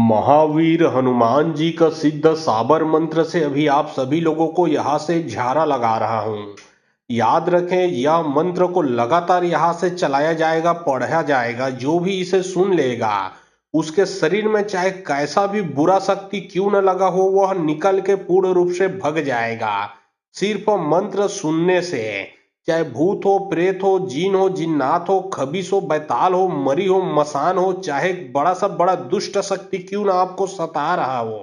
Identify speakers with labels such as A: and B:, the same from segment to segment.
A: महावीर हनुमान जी का सिद्ध साबर मंत्र से अभी आप सभी लोगों को यहाँ से झारा लगा रहा हूँ। याद रखें, यह मंत्र को लगातार यहाँ से चलाया जाएगा, पढ़ा जाएगा। जो भी इसे सुन लेगा उसके शरीर में चाहे कैसा भी बुरा शक्ति क्यों न लगा हो, वह निकल के पूर्ण रूप से भग जाएगा सिर्फ मंत्र सुनने से। चाहे भूत हो, प्रेत हो, जीन हो, जिन्नात हो, खबीस हो, बैताल हो, मरी हो, मसान हो, चाहे बड़ा सा बड़ा दुष्ट शक्ति क्यों ना आपको सता रहा हो,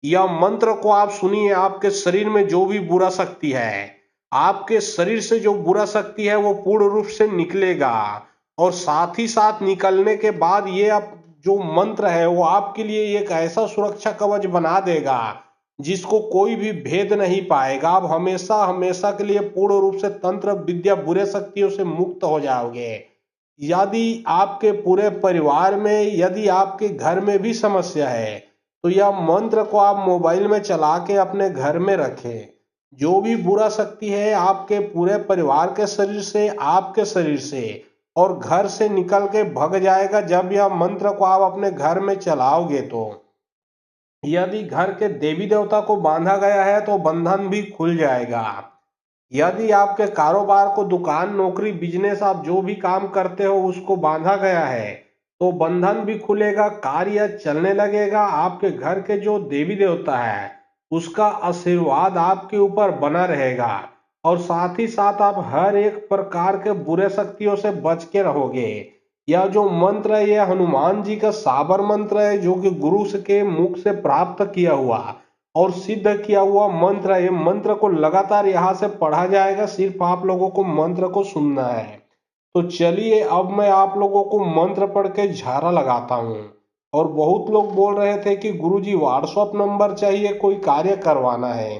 A: यह मंत्र को आप सुनिए। आपके शरीर में जो भी बुरा शक्ति है, आपके शरीर से जो बुरा शक्ति है वो पूर्ण रूप से निकलेगा। और साथ ही साथ निकलने के बाद ये आप जो मंत्र है वो आपके लिए एक ऐसा सुरक्षा कवच बना देगा जिसको कोई भी भेद नहीं पाएगा। आप हमेशा हमेशा के लिए पूर्ण रूप से तंत्र विद्या बुरे शक्तियों से मुक्त हो जाओगे। यदि आपके पूरे परिवार में, यदि आपके घर में भी समस्या है, तो यह मंत्र को आप मोबाइल में चला के अपने घर में रखें। जो भी बुरा शक्ति है आपके पूरे परिवार के शरीर से, आपके शरीर से और घर से निकल के भग जाएगा जब यह मंत्र को आप अपने घर में चलाओगे। तो यदि घर के देवी देवता को बांधा गया है तो बंधन भी खुल जाएगा। यदि आपके कारोबार को, दुकान, नौकरी, बिजनेस, आप जो भी काम करते हो उसको बांधा गया है तो बंधन भी खुलेगा, कार्य चलने लगेगा। आपके घर के जो देवी देवता है उसका आशीर्वाद आपके ऊपर बना रहेगा और साथ ही साथ आप हर एक प्रकार के बुरे शक्तियों से बच के रहोगे। यह जो मंत्र है यह हनुमान जी का साबर मंत्र है, जो कि गुरु के मुख से प्राप्त किया हुआ और सिद्ध किया हुआ मंत्र है। मंत्र को लगातार यहाँ से पढ़ा जाएगा, सिर्फ आप लोगों को मंत्र को सुनना है। तो चलिए अब मैं आप लोगों को मंत्र पढ़ के झारा लगाता हूँ। और बहुत लोग बोल रहे थे कि गुरुजी व्हाट्सएप नंबर चाहिए, कोई कार्य करवाना है।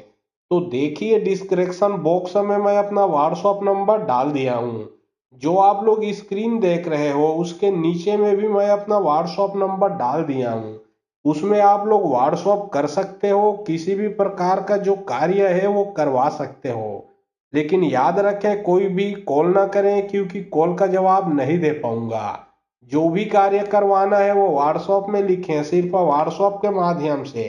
A: तो देखिए डिस्क्रिप्शन बॉक्स में मैं अपना व्हाट्सएप नंबर डाल दिया हूँ। जो आप लोग स्क्रीन देख रहे हो उसके नीचे में भी मैं अपना व्हाट्सएप नंबर डाल दिया हूँ। उसमें आप लोग व्हाट्सएप कर सकते हो, किसी भी प्रकार का जो कार्य है वो करवा सकते हो। लेकिन याद रखें, कोई भी कॉल ना करें क्योंकि कॉल का जवाब नहीं दे पाऊंगा। जो भी कार्य करवाना है वो व्हाट्सएप में लिखें, सिर्फ व्हाट्सएप के माध्यम से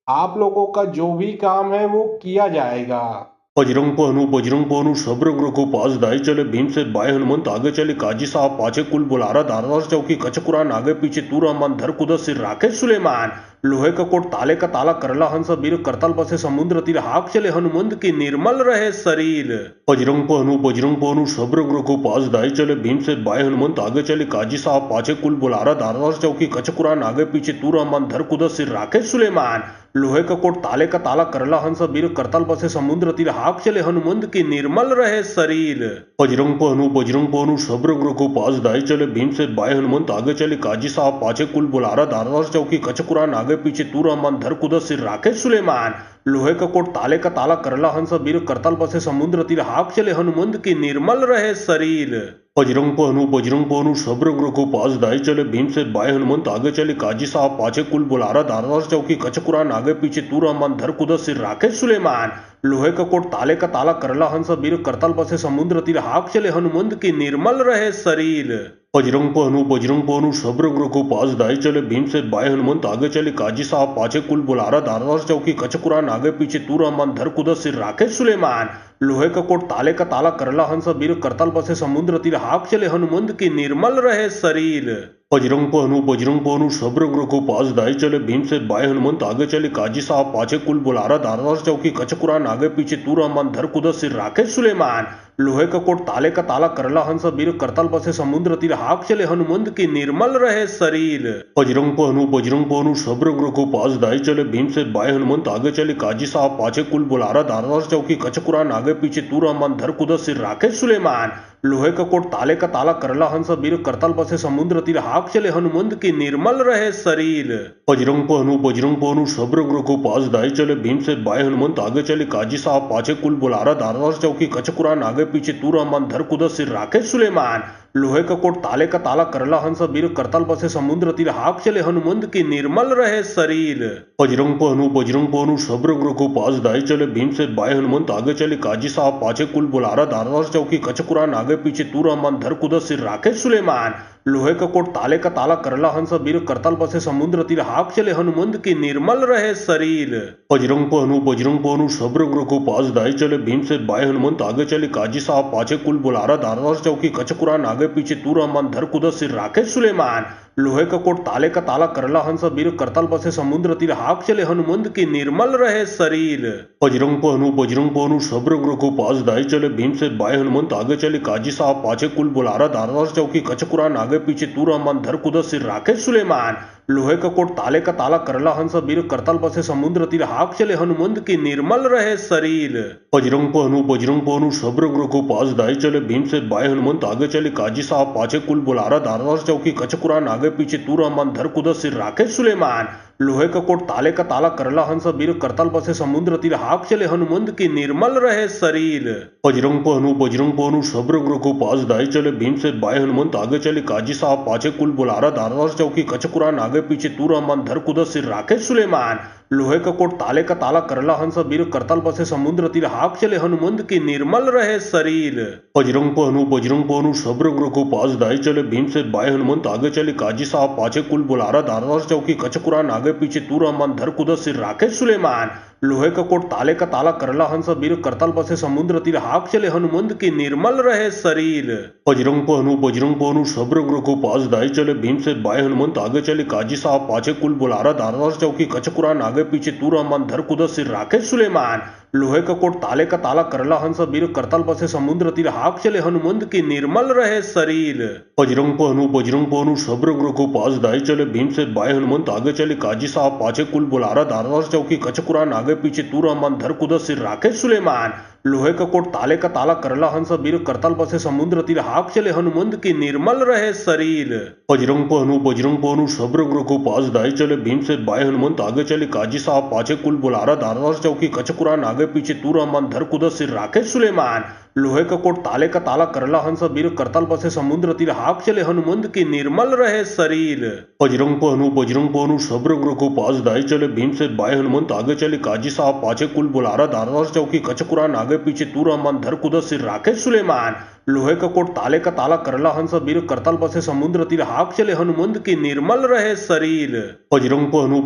A: आप लोगों का जो भी काम है वो किया जाएगा। बजरंग पहनु सब रंग रघु पास दाई चले भीम से बाय हनुमंत आगे चले काजी साहब पाछे कुल बुलारा दारदार चौकी कच कुरान आगे पीछे तू रहमान धर कुदस सिर राखे सुलेमान लोहे का कोट ताले का ताला करला हंस वीर करतल बसे समुद्र तीर हाक चले हनुमंत की निर्मल रहे शरीर। बजरंग पहनु सब रंग रघु पास दाई चले भीम से बाय हनुमंत आगे चले काजी साहब पाछे कुल बुलारा दारदार चौकी कच कुरान आगे पीछे तू रहमान धर कुदस सिर राखे सुलेमान लोहे का कोट ताले का ताला करला हंस वीर करतल बसे समुद्र तीर हाक चले हनुमंत की निर्मल रहे शरीर। बजरंग पहनु सब रंग रघु पास दाई चले भीम से बाय हनुमंत आगे चले काजी साहब पाछे कुल बुलारा दारदार चौकी कच कुरान आगे पीछे तू रहमान धर कुदस सिर राखे सुलेमान लोहे का कोट ताले का ताला करला हंस वीर करतल बसे समुद्र तीर हाक चले हनुमंत की निर्मल रहे शरीर। बजरंग पहनु सब रंग रघु पास दाई चले भीम से बाय हनुमंत आगे चले काजी साहब पाछे कुल बुलारा दारदार चौकी कच कुरान आगे पीछे तू रहमान धर कुदस सिर राखे सुलेमान लोहे का कोट ताले का ताला करला हंस वीर करतल बसे समुद्र तीर हाक चले हनुमंत की निर्मल रहे शरीर। बजरंग पहनु सब रंग रघु पास दाई चले भीम से बाय हनुमंत आगे चले काजी साहब पाछे कुल बुलारा दारदार चौकी कच कुरान आगे पीछे तू रहमान धर कुदस सिर राखे सुलेमान लोहे का कोट ताले का ताला करला हंस वीर करतल बसे समुद्र तीर हाक चले हनुमंत की निर्मल रहे शरीर। बजरंग पहनु सब रंग रघु पास दाई चले भीम से बाय हनुमंत आगे चले काजी साहब पाछे कुल बुलारा दारदार चौकी कच कुरान आगे पीछे तू रहमान धर कुदस सिर राखे सुलेमान लोहे का कोट ताले का ताला करला हंस वीर करतल बसे समुद्र तीर हाक चले हनुमंत की निर्मल रहे शरीर। बजरंग पहनु सब रंग रघु पास दाई चले भीम से बाय हनुमंत आगे चले काजी साहब पाछे कुल बुलारा दारदार चौकी कच कुरान आगे पीछे तू रहमान धर कुदस सिर राखे सुलेमान लोहे का कोट ताले का ताला करला हंस वीर करतल बसे समुद्र तीर हाक चले हनुमंत की निर्मल रहे शरीर। बजरंग पहनु सब रंग रघु पास दाई चले भीम से बाय हनुमंत आगे चले काजी साहब पाछे कुल बुलारा दारदार चौकी कच कुरान आगे पीछे तू रहमान धर कुदस सिर राखे सुलेमान लोहे का कोट ताले का ताला करला हंस वीर करतल बसे समुद्र तीर हाक चले हनुमंत की निर्मल रहे शरीर। बजरंग पहनु सब रंग रघु पास दाई चले भीम से बाय हनुमंत आगे चले काजी साहब पाछे कुल बुलारा दारदार चौकी कच कुरान आगे पीछे तू रहमान धर कुदस सिर राखे सुलेमान लोहे का कोट ताले का ताला करला हंस बीर करतल बसे समुद्र तीर हाक चले हनुमंत की निर्मल रहे शरीर। बजरंग पहनु सब रंग रघुपास दाई चले भीम से बाय हनुमंत आगे चले काजी साहब पाछे कुल बुलारा दारदार चौकी कचकुरान आगे पीछे तू रहमान धर कुदर सिर राखे सुलेमान। लोहे का कोट ताले का ताला करला हंस बीर करतल बसे समुद्र तीर हाक चले हनुमंत की निर्मल रहे शरीर। बजरंग पहनु सब रंग रघुपास दाई चले भीम से बाय हनुमंत आगे चले काजी साहब पाछे कुल बुलारा दारदार चौकी कचकुरान आगे पीछे तू रहमान धर कुदर सिर राखे सुलेमान। लोहे का कोट ताले का ताला करला हंस बीर करतल बसे समुद्र तीर हाक चले हनुमंत की निर्मल रहे शरीर। बजरंग पहनु सब रंग रघुपास दाई चले भीम से बाय हनुमंत आगे चले काजी साहब पाछे कुल बुलारा दारदार चौकी कचकुरान आगे पीछे तू रहमान धर कुदर सिर राखे सुलेमान। लोहे का कोट ताले का ताला करला हंस बीर करतल बसे समुद्र तीर हाक चले हनुमंत की निर्मल रहे शरीर। बजरंग पहनु सब रंग रघुपास दाई चले भीम से बाय हनुमंत आगे चले काजी साहब पाछे कुल बुलारा दारदार चौकी कचकुरान आगे पीछे तू रहमान धर कुदर सिर राखे सुलेमान। लोहे का कोट ताले का ताला करला हंस बीर करतल बसे समुद्र तीर हाक चले हनुमंत की निर्मल रहे शरीर। बजरंग पहनु सब रंग रघुपास दाई चले भीम से बाय हनुमंत आगे चले काजी साहब पाछे कुल बुलारा दारदार चौकी कचकुरान आगे पीछे तू रहमान धर कुदर सिर राखे सुलेमान। लोहे का कोट ताले का ताला करला हंस बीर करतल बसे समुद्र तीर हाक चले हनुमंत की निर्मल रहे शरीर। बजरंग पहनु सब रंग रघुपास दाई चले भीम से बाय हनुमंत आगे चले काजी साहब पाछे कुल बुलारा दारदार चौकी कचकुरान आगे पीछे तू रहमान धर कुदर सिर राखे सुलेमान। लोहे का कोट ताले का ताला करला हंस बीर करतल बसे समुद्र तीर हाक चले हनुमंत की निर्मल रहे शरीर। बजरंग पहनु सब रंग रघुपास दाई चले भीम से बाय हनुमंत आगे चले काजी साहब पाछे कुल बुलारा दारदार चौकी कचकुरान आगे पीछे तू रहमान धर कुदर सिर राखे सुलेमान। लोहे का कोट ताले का ताला करला हंस बीर करतल बसे समुद्र तीर हाक चले हनुमंत की निर्मल रहे शरीर। बजरंग पहनु सब रंग रघुपास दाई चले भीम से बाय हनुमंत आगे चले काजी साहब पाछे कुल बुलारा दारदार चौकी कचकुरान आगे पीछे तू रहमान धर कुदर सिर राखे सुलेमान। लोहे का कोट ताले का ताला करला हंस बीर करतल बसे समुद्र तीर हाक चले हनुमंत की निर्मल रहे शरीर। बजरंग पहनु सब रंग रघुपास दाई चले भीम से बाय हनुमंत आगे चले काजी साहब पाछे कुल बुलारा दारदार चौकी कचकुरान आगे पीछे तू रहमान धर कुदर सिर राखे सुलेमान। लोहे का कोट ताले का ताला करला हंस बीर करतल बसे समुद्र तीर हाक चले हनुमंत की निर्मल रहे शरीर। बजरंग पहनु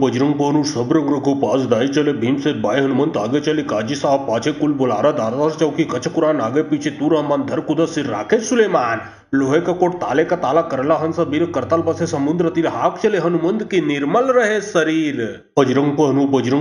A: सब रंग रघुपास दाई चले भीम से बाय हनुमंत आगे चले काजी साहब पाछे कुल बुलारा दारदार चौकी कचकुरान आगे पीछे तू रहमान धर कुदर सिर राखे सुलेमान। लोहे का कोट ताले का ताला करला हंस बीर करतल बसे समुद्र तीर हाक चले हनुमंत की निर्मल रहे शरीर। बजरंग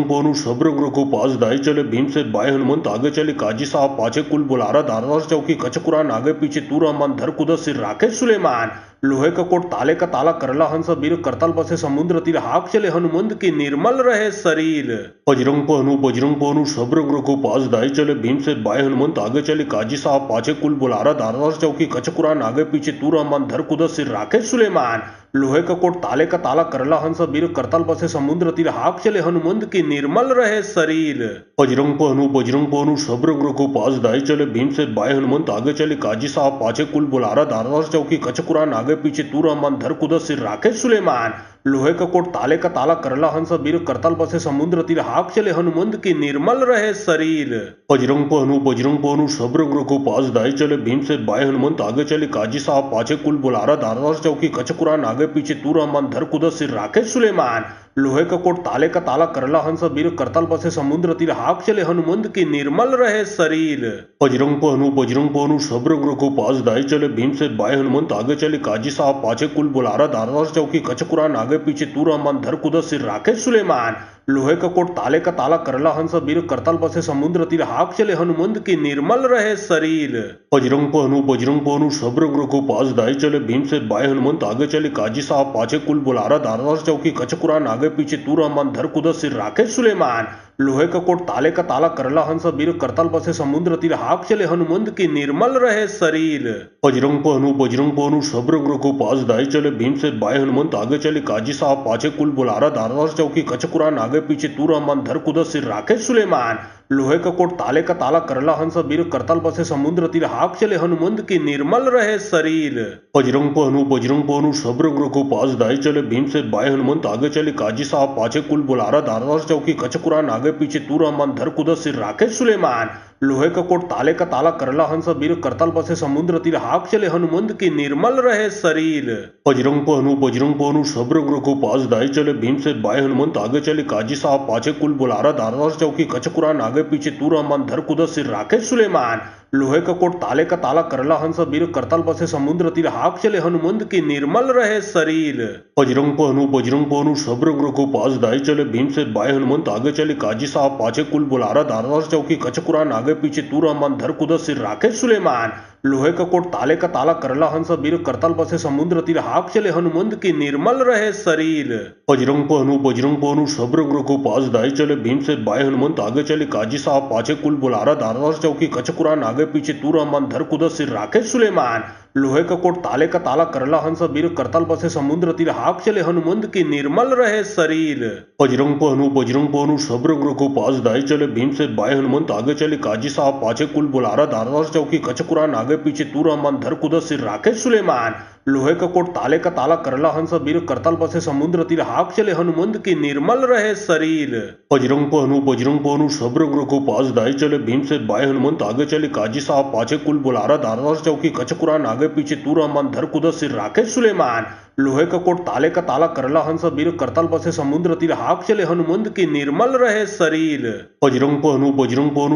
A: पहनु सब रंग रघुपास दाई चले भीम से बाय हनुमंत आगे चले काजी साहब पाछे कुल बुलारा दारदार चौकी कचकुरान आगे पीछे तू रहमान धर कुदर सिर राखे सुलेमान। लोहे का कोट ताले का ताला करला हंस बीर करतल बसे समुद्र तीर हाक चले हनुमंत की निर्मल रहे शरीर। बजरंग पहनु सब रंग रघुपास दाई चले भीम से बाय हनुमंत आगे चले काजी साहब पाछे कुल बुलारा दारदार चौकी कचकुरान आगे पीछे तू रहमान धर कुदर सिर राखे सुलेमान। लोहे का कोट ताले का ताला करला हंस बीर करतल बसे समुद्र तीर हाक चले हनुमंत की निर्मल रहे शरीर। बजरंग पहनु सब रंग रघुपास दाई चले भीम से बाय हनुमंत आगे चले काजी साहब पाछे कुल बुलारा दारदार चौकी कचकुरान आगे पीछे तू रहमान धर कुदर सिर राखे सुलेमान। लोहे का कोट ताले का ताला करला हंस बीर करतल बसे समुद्र तीर हाक चले हनुमंत की निर्मल रहे शरीर। बजरंग पहनु सब रंग रघुपास दाई चले भीम से बाय हनुमंत आगे चले काजी साहब पाछे कुल बुलारा दारदार चौकी कचकुरान आगे पीछे तू रहमान धर कुदर सिर राखे सुलेमान। लोहे का कोट ताले का ताला करला हंस बीर करतल बसे समुद्र तीर हाक चले हनुमंत की निर्मल रहे शरीर। बजरंग पहनु सब रंग रघुपास दाई चले भीम से बाय हनुमंत आगे चले काजी साहब पाछे कुल बुलारा दारदार चौकी कचकुरान आगे पीछे तू रहमान धर कुदर सिर राखे सुलेमान। लोहे का कोट ताले का ताला करला हंस बीर करतल बसे समुद्र तीर हाक चले हनुमंत की निर्मल रहे शरीर। बजरंग पहनु सब रंग रघुपास दाई चले भीम से बाय हनुमंत आगे चले काजी साहब पाछे कुल बुलारा दारदार चौकी कचकुरान आगे पीछे तू रहमान धर कुदर सिर राखे सुलेमान। लोहे का कोट ताले का ताला करला हंस बीर करतल बसे समुद्र तीर हाक चले हनुमंत की निर्मल रहे शरीर। बजरंग पहनु सब रंग रघुपास दाई चले भीम से बाय हनुमंत आगे चले काजी साहब पाछे कुल बुलारा दारदार चौकी कचकुरान आगे पीछे तू रहमान धर कुदर सिर राखे सुलेमान। लोहे का कोट ताले का ताला करला हंस बीर करतल बसे समुद्र तीर हाक चले हनुमंत की निर्मल रहे शरीर। बजरंग पहनु सब रंग रघुपास दाई चले भीम से बाय हनुमंत आगे चले काजी साहब पाछे कुल बुलारा दारदार चौकी कचकुरान आगे पीछे तू रहमान धर कुदर सिर राखे सुलेमान। लोहे का कोट ताले का ताला करला हंस बीर करतल बसे समुद्र तीर हाक चले हनुमंत की निर्मल रहे शरीर। बजरंग पहनु सब रंग रघु पास दाई चले भीम से बाय हनुमंत आगे चले काजी साहब पाछे कुल बुलारा दारदार चौकी कच कुरान आगे पीछे तूर अमान धर कुदस सिर राके सुलेमान। लोहे का कोट ताले का ताला करला हंस बीर करतल बसे समुद्र तीर हाक चले हनुमंत की निर्मल रहे शरीर। बजरंग पहनु सब रंग रघु पास दाई चले भीम से बाय हनुमंत आगे चले काजी साहब पाछे कुल बुलारा दारदार चौकी कच कुरान आगे पीछे तूर अमान धर कुदस सिर राके सुलेमान। लोहे का कोट ताले का ताला करला हंस बीर करतल बसे समुद्र तीर हाक चले हनुमंत की निर्मल रहे शरीर। बजरंग पहनु सब रंग रघु पास दाई चले भीम से बाय हनुमंत आगे चले काजी साहब पाछे कुल बुलारा दारदार चौकी कच कुरान आगे पीछे तूर अमान धर कुदस सिर राके सुलेमान। लोहे का कोट ताले का ताला करला हंस बीर करतल बसे समुद्र तीर हाक चले हनुमंत की निर्मल रहे शरीर। बजरंग पहनु सब रंग रघु पास दाई चले भीम से बाय हनुमंत आगे चले काजी साहब पाछे कुल बुलारा दारदार चौकी कच कुरान आगे पीछे तूर अमान धर कुदस सिर राके सुलेमान। लोहे का कोट ताले का ताला करला हंस बीर करतल बसे समुद्र तीर हाक चले हनुमंत की निर्मल रहे शरीर। बजरंग पहनु सब रंग रघु पास दाई चले भीम से बाय हनुमंत आगे चले काजी साहब पाछे कुल बुलारा दारदार चौकी कच कुरान आगे पीछे तूर अमान धर कुदस सिर राके सुलेमान। लोहे का कोट ताले का ताला करला हंस बीर करतल बसे समुद्र तीर हाक चले हनुमंत की निर्मल रहे शरीर। बजरंग पहनु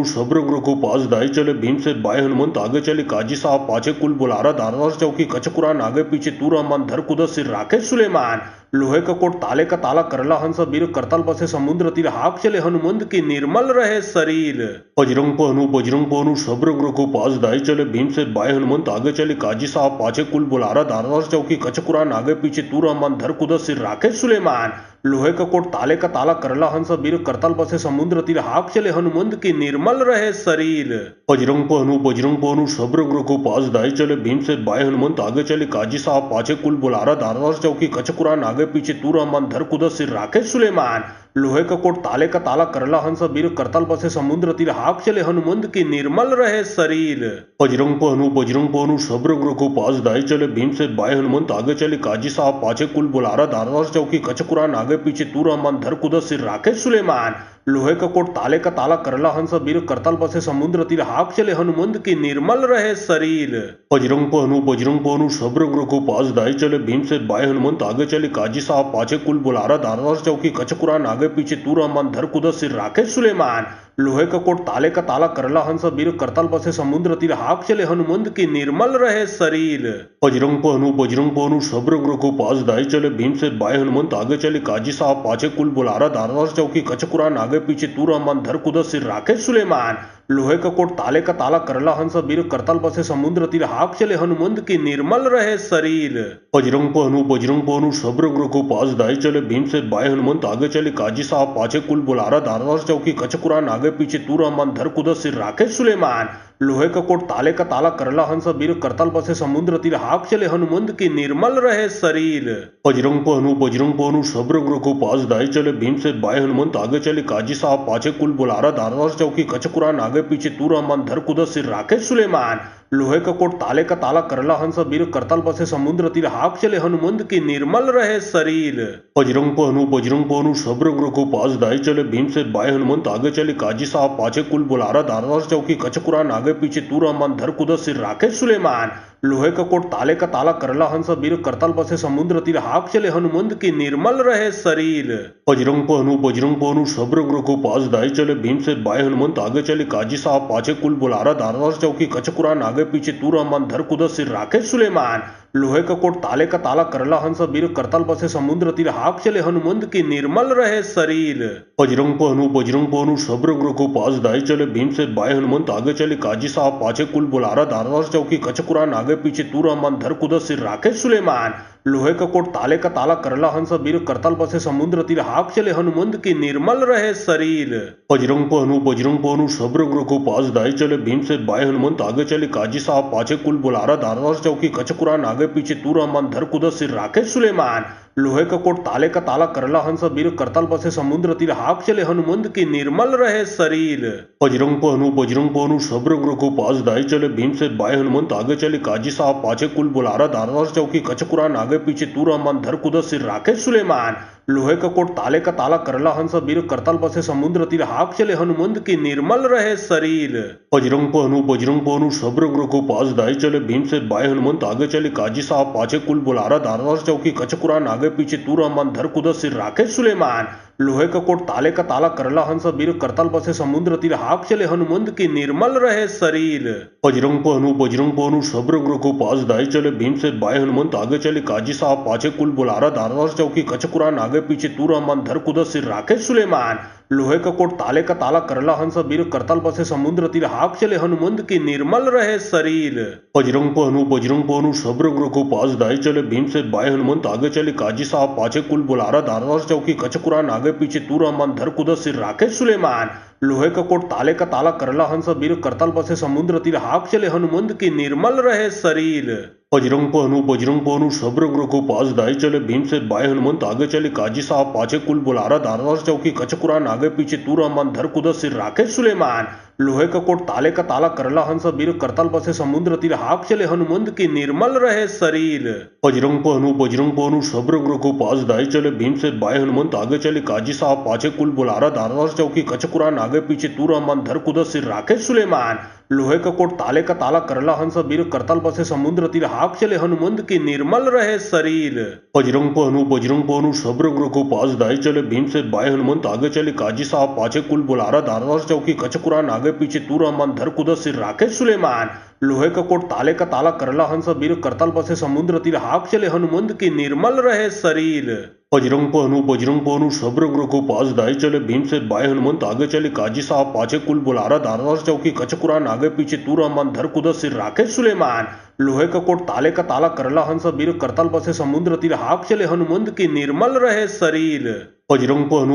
A: सब रंग रघु पास दाई चले भीम से बाय हनुमंत आगे चले काजी साहब पाछे कुल बुलारा दारदार चौकी कच कुरान आगे पीछे तूर अमान धर कुदस सिर राके सुलेमान। लोहे का कोट ताले का ताला करला हंस बीर करतल बसे समुद्र तीर हाक चले हनुमंत की निर्मल रहे शरीर। बजरंग पहनु सब रंग रघु पास दाई चले भीम से बाय हनुमंत आगे चले काजी साहब पाछे कुल बुलारा दारदार चौकी कच कुरान आगे पीछे तूर अमान धर कुदस सिर राके सुलेमान। लोहे का कोट ताले का ताला करला हंस बीर करतल बसे समुद्र तीर हाक चले हनुमंत की निर्मल रहे शरीर। बजरंग पहनु सब रंग रघु पास दाई चले भीम से बाय हनुमंत आगे चले काजी साहब पाछे कुल बुलारा दारदार चौकी कच कुरान आगे पीछे तूर अमान धर कुदस सिर राके सुलेमान। लोहे का कोट ताले का ताला करला हंस बीर करतल बसे समुद्र तीर हाक चले हनुमंत की निर्मल रहे शरीर। बजरंग पहनु सब रंग रघु पास दाई चले भीम से बाय हनुमंत आगे चले काजी साहब पाछे कुल बुलारा दारदार चौकी कच कुरान आगे पीछे तूर अमान धर कुदस सिर राके सुलेमान। लोहे का कोट ताले का ताला करला हंस बीर करतल बसे समुद्र तीर हाक चले हनुमंत की निर्मल रहे शरीर। बजरंग पहनु सब रंग रघु पास दाई चले भीम से बाय हनुमंत आगे चले काजी साहब पाछे कुल बुलारा दारदार चौकी कच कुरान आगे पीछे तूर अमान धर कुदस सिर राके सुलेमान। लोहे का कोट ताले का ताला करला हंस बीर करतल बसे समुद्र तीर हाक चले हनुमंत की निर्मल रहे शरीर। बजरंग पहनु सब रंग रघु पास दाई चले भीम से बाय हनुमंत आगे चले काजी साहब पाछे कुल बुलारा दारदार चौकी कच कुरान आगे पीछे तूर अमान धर कुदस सिर राके सुलेमान। लोहे का कोट ताले का ताला करला हंस बीर करतल बसे समुद्र तीर हाक चले हनुमंत की निर्मल रहे शरीर। बजरंग पहनु सब रंग रघु पास दाई चले भीम से बाय हनुमंत आगे चले काजी साहब पाछे कुल बुलारा दारदार चौकी कच कुरान आगे पीछे तूर अमान धर कुदस सिर राके सुलेमान। लोहे का कोट ताले का ताला करला हंस बीर करतल बसे समुद्र तीर हाक चले हनुमंत की निर्मल रहे शरीर। बजरंग पहनु सब रंग रघु पास दाई चले भीम से बाय हनुमंत आगे चले काजी साहब पाछे कुल बुलारा दारदार चौकी कच कुरान आगे पीछे तूर अमान धर कुदस सिर राके सुलेमान। लोहे का कोट ताले का ताला करला हंस बीर करतल बसे समुद्र तीर हाक चले हनुमंत की निर्मल रहे शरीर। बजरंग पहनु सब रंग रघु पास दाई चले भीम से बाय हनुमंत आगे चले काजी साहब पाछे कुल बुलारा दारदार चौकी कच कुरान आगे पीछे तूर अमान धर कुदस सिर राके सुलेमान। लोहे का कोट ताले का ताला करला हंस बीर करतल बसे समुद्र तीर हाक चले हनुमंत की निर्मल रहे शरीर। बजरंग पहनु सब रंग रघु पास दाई चले भीम से बाय हनुमंत आगे चले काजी साहब पाछे कुल बुलारा दारदार चौकी कच कुरान आगे पीछे तूर अमान धर कुदस सिर राके सुलेमान। लोहे का कोट ताले का ताला करला हंस बीर करतल बसे समुद्र तीर हाक चले हनुमंत की निर्मल रहे शरीर। बजरंग पहनु सब रंग रघु पास दाई चले भीम से बाय हनुमंत आगे चले काजी साहब पाछे कुल बुलारा दारदार चौकी कच कुरान आगे पीछे तूर अमान धर कुदस सिर राके सुलेमान। लोहे का कोट ताले का ताला करला हंस बीर करतल बसे समुद्र तीर हाक चले हनुमंत की निर्मल रहे शरीर। बजरंग पहनु सब रंग रघु पास दाई चले भीम से बाय हनुमंत आगे चले काजी साहब पाछे कुल बुलारा दारदार चौकी कच कुरान आगे पीछे तूर अमान धर कुदस सिर राके सुलेमान। लोहे का कोट ताले का ताला करला हंस बीर करतल बसे समुद्र तीर हाक चले हनुमंत की निर्मल रहे शरीर। बजरंग पहनु सब रंग रघु पास दाई चले भीम से बाय हनुमंत आगे चले काजी साहब पाछे कुल बुलारा दारदार चौकी कच कुरान आगे पीछे तूर अमान धर कुदस सिर राके सुलेमान। लोहे का कोट ताले का ताला करला हंस बीर करतल बसे समुद्र तीर हाक चले हनुमंत की निर्मल रहे शरीर। बजरंग पहनु सब रंग रखो पास दाई चले भीम से बाय हनुमंत आगे चले काजी साहब पाछे कुल बुलारा दारदार चौकी कचकुरान आगे पीछे तू रहमान धर कुदा सिर राखे सुलेमान। लोहे का कोट ताले का ताला करला हंस बीर करतल बसे समुद्र तीर हाक चले हनुमंत की निर्मल रहे शरीर। बजरंग पहनु सब रंग रखो पास दाई चले भीम से बाय हनुमंत आगे चले काजी साहब पाछे कुल बुलारा दारदार चौकी कचकुरान आगे पीछे तू रहमान धर कुदा सिर राखे सुलेमान। लोहे का कोट ताले का ताला करला हंस बीर करतल बसे समुद्र तीर हाक चले हनुमंत की निर्मल रहे शरीर। बजरंग पहनु सब रंग रखो पास दाई चले भीम से बाय हनुमंत आगे चले काजी साहब पाछे कुल बुलारा दारदार चौकी कचकुरान आगे पीछे तू रहमान धर कुदा सिर राखे सुलेमान। लोहे का कोट ताले का ताला करला हंस बीर करतल बसे समुद्र तीर हाक चले हनुमंत की निर्मल रहे शरीर। बजरंग पहनु सब रंग रखो पास दाई चले भीम से बाय हनुमंत आगे चले काजी साहब पाछे कुल बुलारा दारदार चौकी कचकुरान आगे पीछे तू रहमान धर कुदा सिर राखे सुलेमान। लोहे का कोट ताले का ताला करला हंस बीर करतल बसे समुद्र तीर हाक चले हनुमंत की निर्मल रहे शरीर। बजरंग पहनु सब रंग रखो पास दाई चले भीम से बाय हनुमंत आगे चले काजी साहब पाछे कुल बुलारा दारदार चौकी कचकुरान आगे पीछे तू रहमान धर कुदा सिर राखे सुलेमान। लोहे का कोट ताले का ताला करला हंस बीर करतल बसे समुद्र तीर हाक चले हनुमंत की निर्मल रहे शरीर। बजरंग पहनु सब रंग रखो पास दाई चले भीम से बाय हनुमंत आगे चले काजी साहब पाछे कुल बुलारा दारदार चौकी कचकुरान आगे पीछे तू रहमान धर कुदा सिर राखे सुलेमान। लोहे का कोट ताले का ताला करला हंस बीर करतल बसे समुद्र तीर हाक चले हनुमंत की निर्मल रहे शरीर। बजरंग पहनु सब रंग रखो पास दाई चले भीम से बाय हनुमंत आगे चले काजी साहब पाछे कुल बुलारा दारदार चौकी कचकुरान आगे पीछे तू रहमान धर कुदा सिर राखे सुलेमान। लोहे का कोट ताले का ताला करला हंस बीर करतल बसे समुद्र तीर हाक चले हनुमंत की निर्मल रहे शरीर। बजरंग पहनु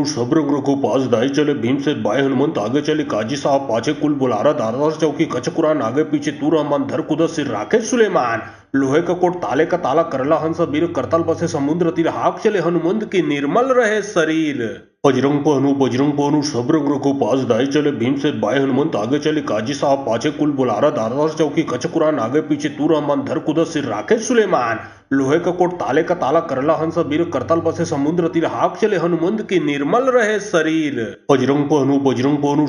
A: सब रंग रखो पास दाई चले भीम से बाय हनुमंत आगे चले काजी साहब पाछे कुल बुलारा दारदार चौकी कचकुरान आगे पीछे तू रहमान धर कुदा सिर राखे सुलेमान। लोहे का कोट ताले का ताला करला हंस बीर करतल बसे समुद्र तीर हाक चले हनुमंत की निर्मल रहे शरीर। बजरंग पहनु सब रंग रखो पास दाई चले भीम से बाय हनुमंत आगे चले काजी साहब पाछे कुल बुलारा दारदार चौकी कचकुरान आगे पीछे तू रहमान धर कुदा सिर राखे सुलेमान। लोहे का कोट ताले का ताला करला हंस बीर करतल बसे समुद्र तीर हाक चले हनुमंत की निर्मल रहे शरीर। बजरंग पहनु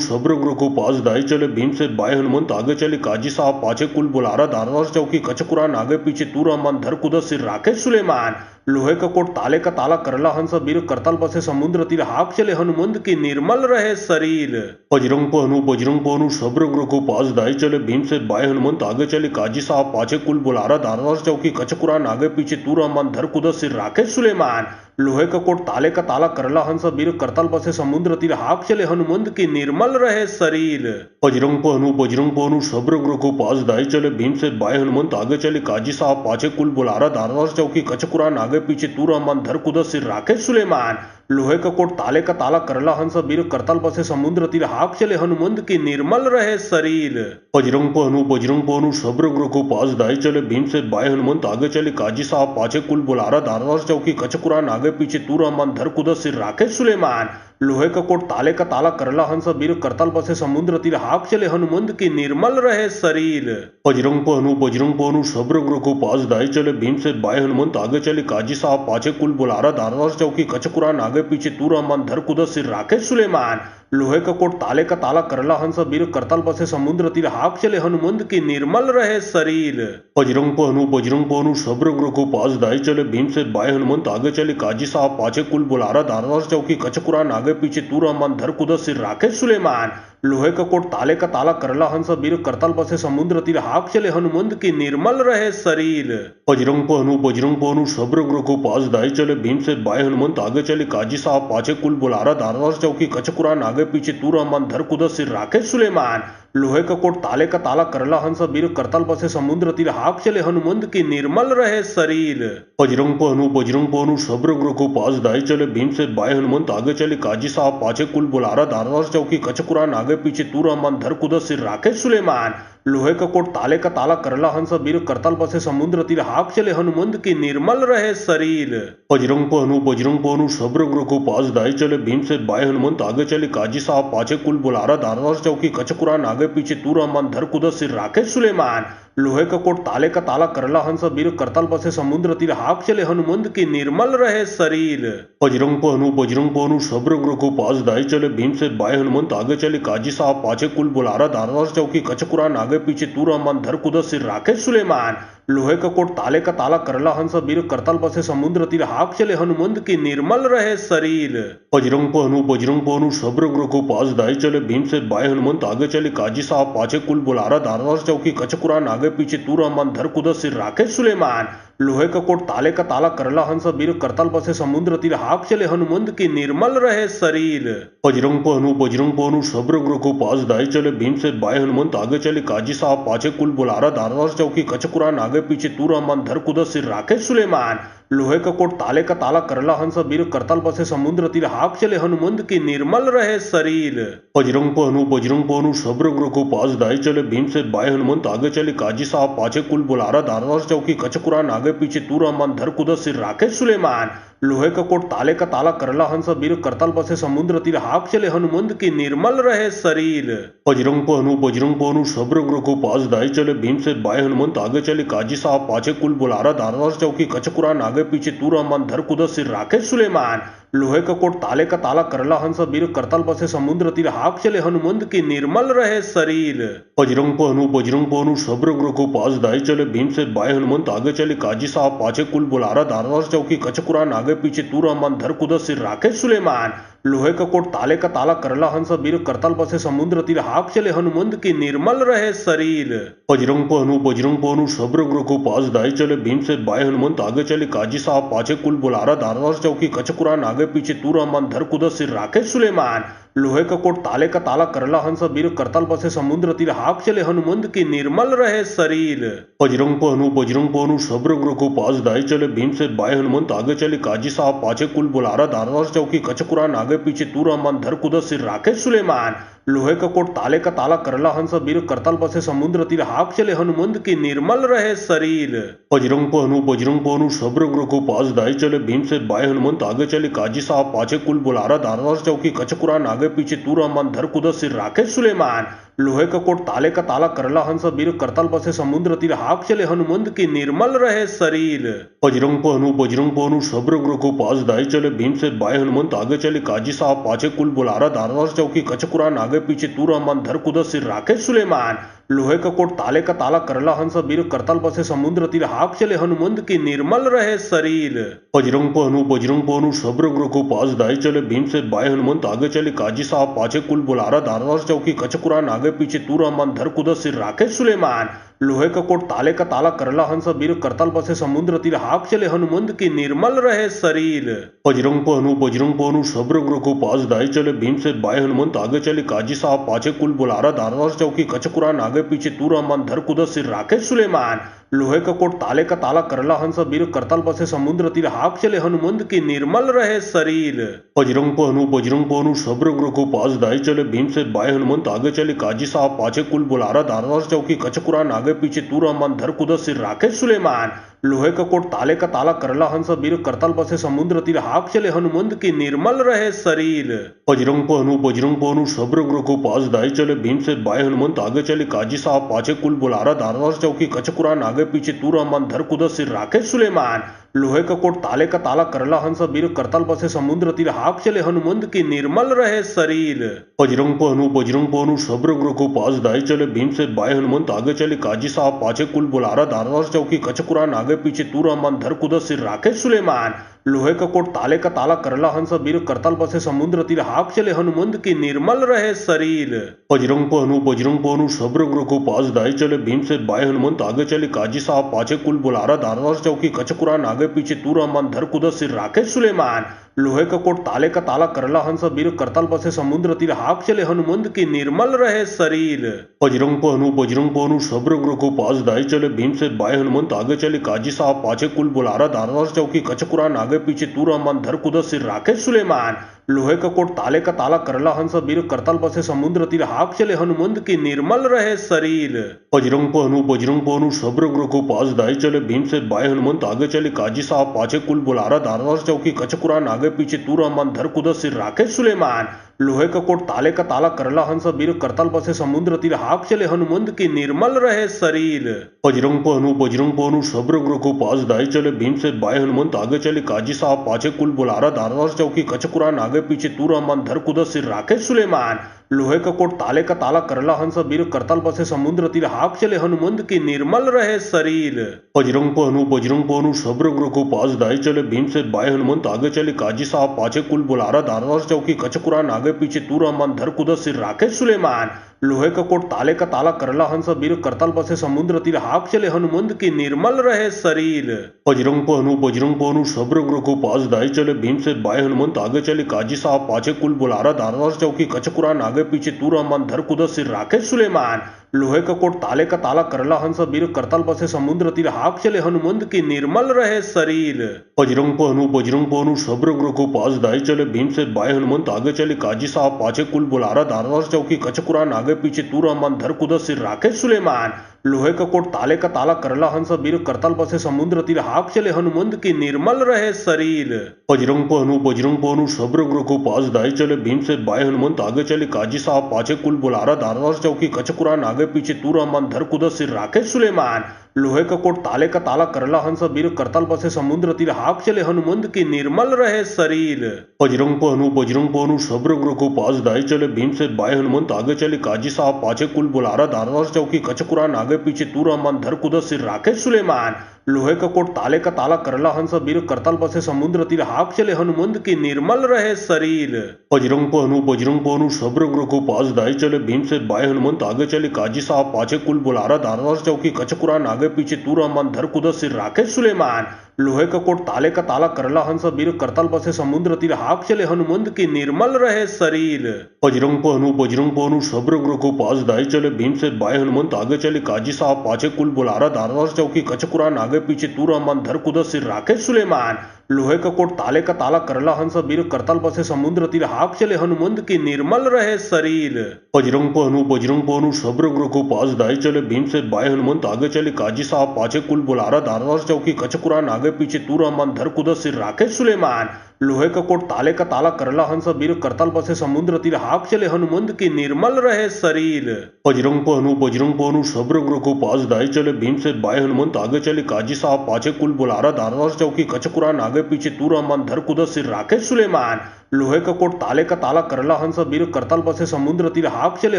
A: सब रंग रखो पास दाई चले भीम से बाय हनुमंत आगे चले काजी साहब पाछे कुल बुलारा दारदार चौकी कचकुरान आगे पीछे तू रहमान धर कुदा सिर राखे सुलेमान। लोहे का कोट ताले का ताला करला हंस बीर करतल बसे समुद्र तीर हाक चले हनुमंत की निर्मल रहे शरीर। बजरंग पहनु सब रंग रखो पास दाई चले भीम से बाय हनुमंत आगे चले काजी साहब पाछे कुल बुलारा दारदार चौकी कचकुरान आगे पीछे तू रहमान धर कुदा सिर राखे सुलेमान। लोहे का कोट ताले का ताला करला हंस बीर करतल बसे समुद्र तीर हाक चले हनुमंत की निर्मल रहे शरीर। बजरंग पहनु सब रंग रखो पास दाई चले भीम से बाय हनुमंत आगे चले काजी साहब पाछे कुल बुलारा दारदार चौकी कचकुरान आगे पीछे तू रहमान धर कुदा सिर राखे सुलेमान। लोहे का कोट ताले का ताला करला हंस बीर करतल बसे समुद्र तीर हाक चले हनुमंत की निर्मल रहे शरीर। बजरंग पहनु सब रंग रखो पास दाई चले भीम से बाय हनुमंत आगे चले काजी साहब पाछे कुल बुलारा दारदार चौकी कचकुरान आगे पीछे तू रहमान धर कुदा सिर राखे सुलेमान। लोहे का कोट ताले का ताला करला हंस बीर करतल बसे समुद्र तीर हाक चले हनुमंत की निर्मल रहे शरीर। बजरंग पहनु सब रंग रखो पास दाई चले भीम से बाय हनुमंत आगे चले काजी साहब पाछे कुल बुलारा दारदार चौकी कचकुरान आगे पीछे तू रहमान धर कुदा सिर राखे सुलेमान। लोहे का कोट ताले का ताला करला हंस बीर करतल बसे समुद्र तीर हाक चले हनुमंत की निर्मल रहे शरीर। बजरंग पहनु सब रंग रखो पास दाई चले भीम से बाय हनुमंत आगे चले काजी साहब पाछे कुल बुलारा दारदार चौकी कचकुरान आगे पीछे तू रहमान धर कुदा सिर राखे सुलेमान। लोहे का कोट ताले का ताला करला हंस बीर करतल बसे समुद्र तीर हाक चले हनुमंत की निर्मल रहे शरीर। बजरंग पहनु सब रंग रखो पास दाई चले भीम से बाय हनुमंत आगे चले काजी साहब पाछे कुल बुलारा दारदार चौकी कचकुरान आगे पीछे तू रहमान धर कुदा सिर राखे सुलेमान। लोहे का कोट ताले का ताला करला हंस बीर करतल बसे समुद्र तीर हाक चले हनुमंत की निर्मल रहे शरीर। बजरंग पहनु सब रंग रखो पास दाई चले भीम से बाय हनुमंत आगे चले काजी साहब पाछे कुल बुलारा दारदार चौकी कचकुरान आगे पीछे तू रहमान धर कुदा सिर राखे सुलेमान। लोहे का कोट ताले का ताला करला हंस बीर करतल बसे समुद्र तीर हाक चले हनुमंत की निर्मल रहे शरीर। बजरंग पहनु सब रंग रखो पास दाई चले भीम से बाय हनुमंत आगे चले काजी साहब पाछे कुल बुलारा दारदार चौकी कचकुरान आगे पीछे तू रहमान धर कुदा सिर राखे सुलेमान। लोहे का कोट ताले का ताला करला हंस वीर करतल बसे समुद्र तीर हाक चले हनुमंत की निर्मल रहे शरीर। बजरंग पहनु सब रंग रघु पास दाई चले भीम से बाय हनुमंत आगे चले काजी साहब पाछे कुल बुलारा दारदार चौकी कच कुरान आगे पीछे तू रहमान धर कुदर सिर राखे सुलेमान। लोहे का कोट ताले का ताला करला हंस वीर करतल बसे समुद्र तीर हाक चले हनुमंत की निर्मल रहे शरीर। बजरंग पहनु सब रंग रघु पास दाई चले भीम से बाय हनुमंत आगे चले काजी साहब पाछे कुल बुलारा दारदार चौकी कच कुरान आगे पीछे तू रहमान धर कुदर सिर राखे सुलेमान। लोहे का कोट ताले का ताला करला हंस वीर करतल बसे समुद्र तीर हाक चले हनुमंत की निर्मल रहे शरीर। बजरंग पहनु सब रंग रघु पास दाई चले भीम से बाय हनुमंत आगे चले काजी साहब पाछे कुल बुलारा दारदार चौकी कच कुरान आगे पीछे तू रहमान धर कुदर सिर राखे सुलेमान। लोहे का कोट ताले का ताला करला हंस वीर करतल बसे समुद्र तीर हाक चले हनुमंत की निर्मल रहे शरीर। बजरंग पहनु सब रंग रघु पास दाई चले भीम से बाय हनुमंत आगे चले काजी साहब पाछे कुल बुलारा दारदार चौकी कच कुरान आगे पीछे तू रहमान धर कुदर सिर राखे सुलेमान। लोहे का कोट ताले का ताला करला हंस वीर करतल बसे समुद्र तीर हाक चले हनुमंत की निर्मल रहे शरीर। बजरंग पहनु सब रंग रघु पास दाई चले भीम से बाय हनुमंत आगे चले काजी साहब पाछे कुल बुलारा दारदार चौकी कच कुरान आगे पीछे तू रहमान धर कुदर सिर राखे सुलेमान। लोहे का कोट ताले का ताला करला हंस वीर करतल बसे समुद्र तीर हाक चले हनुमंत की निर्मल रहे शरीर। बजरंग पहनु सब रंग रघु पास दाई चले भीम से बाय हनुमंत आगे चले काजी साहब पाछे कुल बुलारा दारदार चौकी कच कुरान आगे पीछे तू रहमान धर कुदर सिर राखे सुलेमान। लोहे का कोट ताले का ताला करला हंस वीर करतल बसे समुद्र तीर हाक चले हनुमंत की निर्मल रहे शरीर। बजरंग पहनु सब रंग रघु पास दाई चले भीम से बाय हनुमंत आगे चले काजी साहब पाछे कुल बुलारा दारदार चौकी कच कुरान आगे पीछे तू रहमान धर कुदर सिर राखे सुलेमान। लोहे का कोट ताले का ताला करला हंस वीर करतल बसे समुद्र तीर हाक चले हनुमंत की निर्मल रहे शरीर। बजरंग पहनु सब रंग रघु पास दाई चले भीम से बाय हनुमंत आगे चले काजी साहब पाछे कुल बुलारा दारदार चौकी कच कुरान आगे पीछे तू रहमान धर कुदर सिर राखे सुलेमान। लोहे का कोट ताले का ताला करला हंस वीर करतल बसे समुद्र तीर हाक चले हनुमंत की निर्मल रहे शरीर। बजरंग पहनु सब रंग रघु पास दाई चले भीम से बाय हनुमंत आगे चले काजी साहब पाछे कुल बुलारा दारदार चौकी कच कुरान आगे पीछे तू रहमान धर कुदर सिर राखे सुलेमान। लोहे का कोट ताले का ताला करला हंस वीर करतल बसे समुद्र तीर हाक चले हनुमंत की निर्मल रहे शरीर। बजरंग पहनु सब रंग रघु पास दाई चले भीम से बाय हनुमंत आगे चले काजी साहब पाछे कुल बुलारा दारदार चौकी कच कुरान आगे पीछे तू रहमान धर कुदर सिर राखे सुलेमान। लोहे का कोट ताले का ताला करला हंस वीर करतल बसे समुद्र तीर हाक चले हनुमंत की निर्मल रहे शरीर। बजरंग पहनु सब रंग रघु पास दाई चले भीम से बाय हनुमंत आगे चले काजी साहब पाछे कुल बुलारा दारदार चौकी कच कुरान आगे पीछे तू रहमान धर कुदर सिर राखे सुलेमान। लोहे का कोट ताले का ताला करला हंस वीर करतल बसे समुद्र तीर हाक चले हनुमंत की निर्मल रहे शरीर। बजरंग पहनु सब रंग रघु पास दाई चले भीम से बाय हनुमंत आगे चले काजी साहब पाछे कुल बुलारा दारदार चौकी कच कुरान आगे पीछे तू रहमान धर कुदर सिर राखे सुलेमान। लोहे का कोट ताले का ताला करला हंस वीर करतल बसे समुद्र तीर हाक चले हनुमंत की निर्मल रहे शरीर। बजरंग पहनु सब रंग रघु पास दाई चले भीम से बाय हनुमंत आगे चले काजी साहब पाछे कुल बुलारा दारदार चौकी कच कुरान आगे पीछे तू रहमान धर कुदर सिर राखे सुलेमान। लोहे का कोट ताले का ताला करला हंस वीर करतल बसे समुद्र तीर हाक चले हनुमंत की निर्मल रहे शरीर। बजरंग पहनु सब रंग रघु पास दाई चले भीम से बाय हनुमंत आगे चले काजी साहब पाछे कुल बुलारा दारदार चौकी कच कुरान आगे पीछे तू रहमान धर कुदर सिर राखे सुलेमान। लोहे का कोट ताले का ताला करला हंस वीर करतल बसे समुद्र तीर हाक चले हनुमंत की निर्मल रहे शरीर। बजरंग पहनु सब रंग रघु पास दाई चले भीम से बाय हनुमंत आगे चले काजी साहब पाछे कुल बुलारा दारदार चौकी कच कुरान आगे पीछे तू रहमान धर कुदर सिर राखे सुलेमान। लोहे का कोट ताले का ताला करला हंस वीर करतल बसे समुद्र तीर हाक चले हनुमंत की निर्मल रहे शरीर। बजरंग पहनु सब रंग रघु पास दाई चले भीम से बाय हनुमंत आगे चले काजी साहब पाछे कुल बुलारा दारदार चौकी कच कुरान आगे पीछे तू रहमान धर कुदर सिर राखे सुलेमान। लोहे का कोट ताले का ताला करला हंस वीर करतल बसे समुद्र तीर हाक चले हनुमंत की निर्मल रहे शरीर। बजरंग पहनु सब रंग रघु पास दाई चले भीम से बाय हनुमंत आगे चले काजी साहब पाछे कुल बुलारा दारदार चौकी कच कुरान आगे पीछे तू रहमान धर कुदर सिर राखे सुलेमान। लोहे का कोट ताले का ताला करला हंस वीर करतल बसे समुद्र तीर हाक चले हनुमंत की निर्मल रहे शरीर। बजरंग पहनु सब रंग रघु पास दाई चले भीम से बाय हनुमंत आगे चले काजी साहब पाछे कुल बुलारा दारदार चौकी कच कुरान आगे पीछे तू रहमान धर कुदर सिर राखे सुलेमान। लोहे का कोट ताले का ताला करला हंस बीर करतल बसे समुद्र तीर हाक चले हनुमंत की निर्मल रहे शरीर। बजरंग पहनु सब रंग रघुपास दाई चले भीम से बाय हनुमंत आगे चले काजी साहब पाछे कुल बुलारा दारदार चौकी कच कुरान आगे पीछे तू रहमान धर कुदस सिर राखे सुलेमान। लोहे का कोट ताले का ताला करला हंस बीर करतल बसे समुद्र तीर हाक चले हनुमंत की निर्मल रहे शरीर। बजरंग पहनु सब रंग रघुपास दाई चले भीम से बाय हनुमंत आगे चले काजी साहब पाछे कुल बुलारा दारदार चौकी कच कुरान आगे पीछे तू रहमान धर कुदस सिर राखे सुलेमान। लोहे का कोट ताले का ताला करला हंस बीर करतल बसे समुद्र तीर हाक चले हनुमंत की निर्मल रहे शरीर। बजरंग पहनु सब रंग रघुपास दाई चले भीम से बाय हनुमंत आगे चले काजी साहब पाछे कुल बुलारा दारदार चौकी कच कुरान आगे पीछे तू रहमान धर कुदस सिर राखे सुलेमान। लोहे का कोट ताले का ताला करला हंस बीर करतल बसे समुद्र तीर हाक चले हनुमंत की निर्मल रहे शरीर। बजरंग पहनु सब रंग रघुपास दाई चले भीम से बाय हनुमंत आगे चले काजी साहब पाछे कुल बुलारा दारदार चौकी कच कुरान आगे पीछे तू रहमान धर कुदस सिर राखे सुलेमान। लोहे का कोट ताले का ताला करला हंस बीर करतल बसे समुद्र तीर हाक चले हनुमंत की निर्मल रहे शरीर। बजरंग पहनु सब रंग रघुपास दाई चले भीम से बाय हनुमंत आगे चले काजी साहब पाछे कुल बुलारा दारदार चौकी कच कुरान आगे पीछे तू रहमान धर कुदस सिर राखे सुलेमान। लोहे का कोट ताले का ताला करला हंस बीर करतल बसे समुद्र तीर हाक चले हनुमंत की निर्मल रहे शरीर। बजरंग पहनु सब रंग रघुपास दाई चले भीम से बाय हनुमंत आगे चले काजी साहब पाछे कुल बुलारा दारदार चौकी कच कुरान आगे पीछे तू रहमान धर कुदस सिर राखे सुलेमान। लोहे का कोट ताले का ताला करला हंस बीर करतल बसे समुद्र तीर हाक चले हनुमंत की निर्मल रहे शरीर। बजरंग पहनु सब रंग रघुपास दाई चले भीम से बाय हनुमंत आगे चले काजी साहब पाछे कुल बुलारा दारदार चौकी कच कुरान आगे पीछे तू रहमान धर कुदस सिर राखे सुलेमान। लोहे का कोट ताले का ताला करला हंस बीर करतल बसे समुद्र तीर हाक चले हनुमंत की निर्मल रहे शरीर। बजरंग पहनु सब रंग रघुपास दाई चले भीम से बाय हनुमंत आगे चले काजी साहब पाछे कुल बुलारा दारदार चौकी कच कुरान आगे पीछे तू रहमान धर कुदस सिर राखे सुलेमान। लोहे का कोट ताले का ताला करला हंस बीर करतल बसे समुद्र तीर हाक चले हनुमंत की निर्मल रहे शरीर। बजरंग पहनु सब रंग रघुपास दाई चले भीम से बाय हनुमंत आगे चले काजी साहब पाछे कुल बुलारा दारदार चौकी कच कुरान आगे पीछे तू रहमान धर कुदस सिर राखे सुलेमान। लोहे का कोट ताले का ताला करला हंस बीर करतल बसे समुद्र तीर हाक चले हनुमंत की निर्मल रहे शरीर। बजरंग पहनु सब रंग रघुपास दाई चले भीम से बाय हनुमंत आगे चले काजी साहब पाछे कुल बुलारा दारदार चौकी कच कुरान आगे पीछे तू रहमान धर कुदस सिर राखे सुलेमान। लोहे का कोट ताले का ताला करला हंस बीर करतल बसे समुद्र तीर हाक चले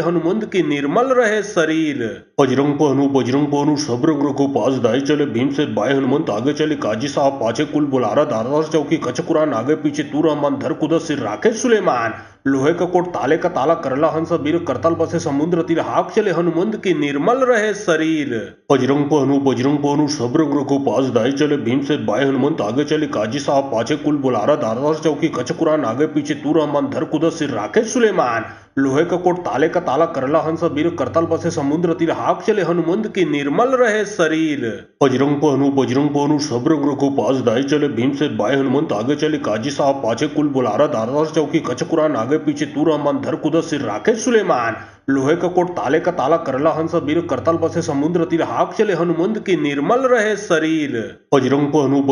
A: हनुमंत की निर्मल रहे शरीर। बजरंग पहनु सब रंग रघुपास दाई चले भीम से बाय हनुमंत आगे चले काजी साहब पाछे कुल बुलारा दारदार चौकी कच कुरान आगे पीछे तू रहमान धर कुदस सिर राखे सुलेमान। लोहे का कोट ताले का ताला करला हंस बीर करतल बसे समुद्र तीर हाक चले हनुमंत की निर्मल रहे शरीर। बजरंग पहनु सब रंग रघुपास दाई चले भीम से बाय हनुमंत आगे चले काजी साहब पाछे कुल बुलारा दारदार चौकी कच कुरान आगे पीछे तू रहमान धर कुदस सिर राखे सुलेमान। लोहे का कोट ताले का ताला करला हंस बीर करतल बसे समुद्र तीर हाक चले हनुमंत की निर्मल रहे शरीर। बजरंग पहनु सब रंग रघुपास दाई चले भीम से बाय हनुमंत आगे चले काजी साहब पाछे कुल बुलारा दारदार चौकी कच कुरान आगे पीछे तू रहमान धर कुदस सिर राखे सुलेमान। लोहे का कोट ताले का ताला करला हंस बीर करतल बसे समुद्र तीर हाक चले हनुमंत की निर्मल रहे शरीर। बजरंग पहनु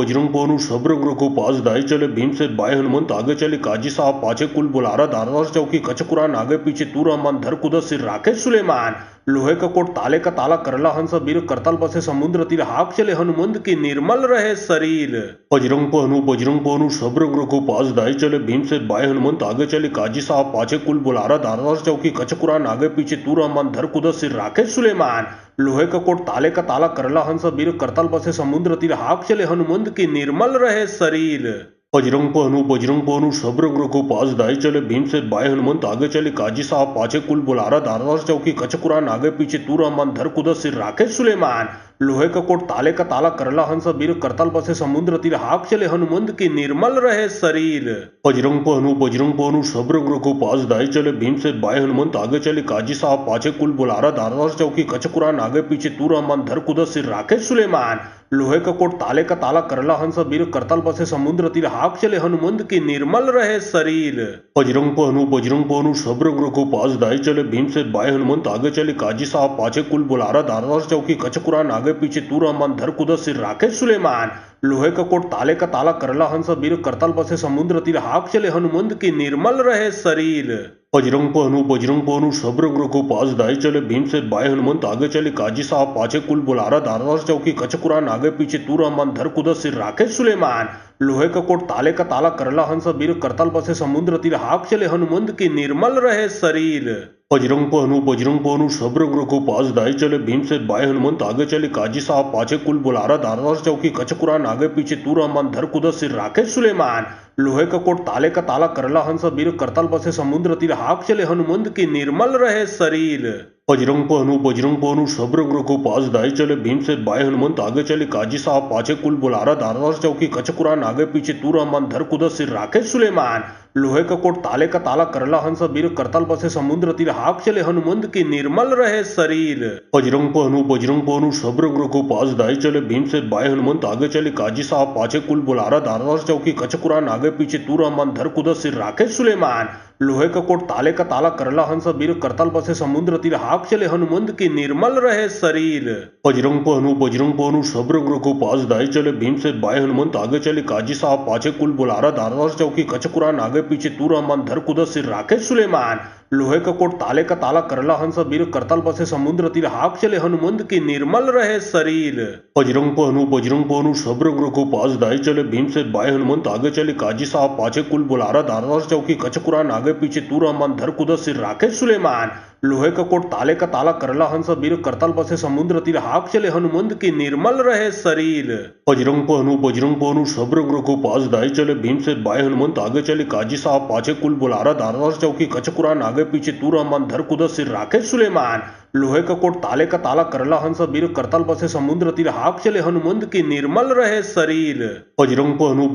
A: सब रंग रघुपास दाई चले भीम से बाय हनुमंत आगे चले काजी साहब पाछे कुल बुलारा दारदार चौकी कच कुरान आगे पीछे तू रहमान धर कुदस सिर राखे सुलेमान। लोहे का कोट ताले का ताला करला हंस बीर करतल बसे समुद्र तीर हाक चले हनुमंत की निर्मल रहे शरीर। बजरंग पहनु सब रंग रघुपास दाई चले भीम से बाय हनुमंत आगे चले काजी साहब पाछे कुल बुलारा दारदार चौकी कच कुरान आगे पीछे तू रहमान धर कुदस सिर राखे सुलेमान। लोहे का कोट ताले का ताला करला हंस बीर करतल बसे समुद्र तीर हाक चले हनुमंत की निर्मल रहे शरीर। बजरंग पहनु सब रंग रघुपास दाई चले भीम से बाय हनुमंत आगे चले काजी साहब पाछे कुल बुलारा दारदार चौकी कच कुरान आगे पीछे तू रहमान धर कुदस सिर राखे सुलेमान। लोहे का कोट ताले का ताला करला हंस बीर करतल बसे समुद्र तीर हाक चले हनुमंत की निर्मल रहे शरीर। बजरंग पहनु सब रंग रघुपास दाई चले भीम से बाय हनुमंत आगे चले काजी साहब पाछे कुल बुलारा दारदार चौकी कच कुरान आगे पीछे तू रहमान धर कुदस सिर राखे सुलेमान। लोहे का कोट ताले का ताला करला हंस बीर करतल बसे समुद्र तीर हाक चले हनुमंत की निर्मल रहे शरीर। बजरंग पहनु सब रंग रघुपास दाई चले भीम से बाय हनुमंत आगे चले काजी साहब पाछे कुल बुलारा दारदार चौकी कच कुरान आगे पीछे तू रहमान धर कुदस सिर राखे सुलेमान। लोहे का कोट ताले का ताला करला हंस बीर करतल बसे समुद्र तीर हाक चले हनुमंत की निर्मल रहे शरीर। बजरंग पहनु सब रंग रघु पास दाई चले भीम से बाय हनुमंत आगे चले काजी साहब पाछे कुल बुलारा दारदार चौकी कचकुरान आगे पीछे तूर अमन धर कुदस सिर राखे सुलेमान। लोहे का कोट ताले का ताला करला हंस बीर करतल बसे समुद्र तीर हाक चले हनुमंत की निर्मल रहे शरीर। बजरंग पहनु सब रंग रघु पास दाई चले भीम से बाय हनुमंत आगे चले काजी साहब पाछे कुल बुलारा दारदार चौकी कचकुरान आगे पीछे तूर अमन धर कुदस सिर राखे सुलेमान। लोहे का कोट ताले का ताला करला हंस बीर करतल बसे समुद्र तीर हाक चले हनुमंत की निर्मल रहे शरीर। बजरंग पहनु सब रंग रघु पास दाई चले भीम से बाय हनुमंत आगे चले काजी साहब पाछे कुल बुलारा दारदार चौकी कचकुरान आगे पीछे तूर अमन धर कुदस सिर राखे सुलेमान। लोहे का कोट ताले का ताला करला हंस बीर करतल बसे समुद्र तीर हाक चले हनुमंत की निर्मल रहे शरीर। बजरंग पहनु सब रंग रघु पास दाई चले भीम से बाय हनुमंत आगे चले काजी साहब पाछे कुल बुलारा दारदार चौकी कचकुरान आगे पीछे तूर अमन धर कुदस सिर राखे सुलेमान। लोहे का कोट ताले का ताला करला हंस बीर करतल बसे समुद्र तीर हाक चले हनुमंत की निर्मल रहे शरीर। बजरंग पहनु सब रंग रघु पास दाई चले भीम से बाय हनुमंत आगे चले काजी साहब पाछे कुल बुलारा दारदार चौकी कचकुरान आगे पीछे तूर अमन धर कुदस सिर राखे सुलेमान। लोहे का कोट ताले का ताला करला हंस बीर करतल बसे समुद्र तीर हाक चले हनुमंत की निर्मल रहे शरीर। बजरंग पहनु सब रंग रघु पास दाई चले भीम से बाय हनुमंत आगे चले काजी साहब पाछे कुल बुलारा दारदार चौकी कचकुरान आगे पीछे तूर अमन धर कुदस सिर राखे सुलेमान। लोहे का कोट ताले का ताला करला हंस बीर करतल बसे समुद्र तीर हाक चले हनुमंत की निर्मल रहे शरीर। बजरंग पहनु सब रंग रघु पास दाई चले भीम से बाय हनुमंत आगे चले काजी साहब पाछे कुल बुलारा दारदार चौकी कचकुरान आगे पीछे तूर अमन धर कुदस सिर राखे सुलेमान। लोहे का कोट ताले का ताला करला हंस बीर करतल बसे समुद्र तीर हाक चले हनुमंत की निर्मल रहे शरीर। बजरंग पहनु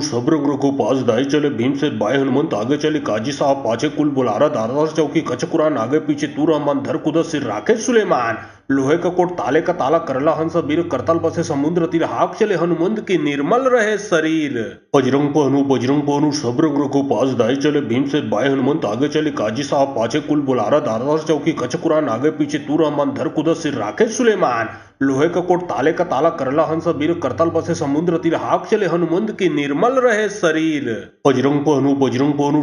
A: सब रंग रघु पास दाई चले भीम से बाय हनुमंत आगे चले काजी साहब पाछे कुल बुलारा दारदार चौकी कचकुरान आगे पीछे तूर अमन धर कुदस सिर राखे सुलेमान। लोहे का कोट ताले का ताला करला हंस बीर करतल बसे समुद्र तीर हाक चले हनुमंत की निर्मल रहे शरीर। बजरंग पहनु सब रंग रघु पास दाई चले भीम से बाय हनुमंत आगे चले काजी साहब पाछे कुल बुलारा दारदार चौकी कचकुरान आगे पीछे तूर अमन धर कुदस सिर राखे सुलेमान। लोहे का कोट ताले का ताला करला हंस बीर करतल बसे समुद्र तीर हाक चले हनुमंत की निर्मल रहे शरीर। बजरंग पहनु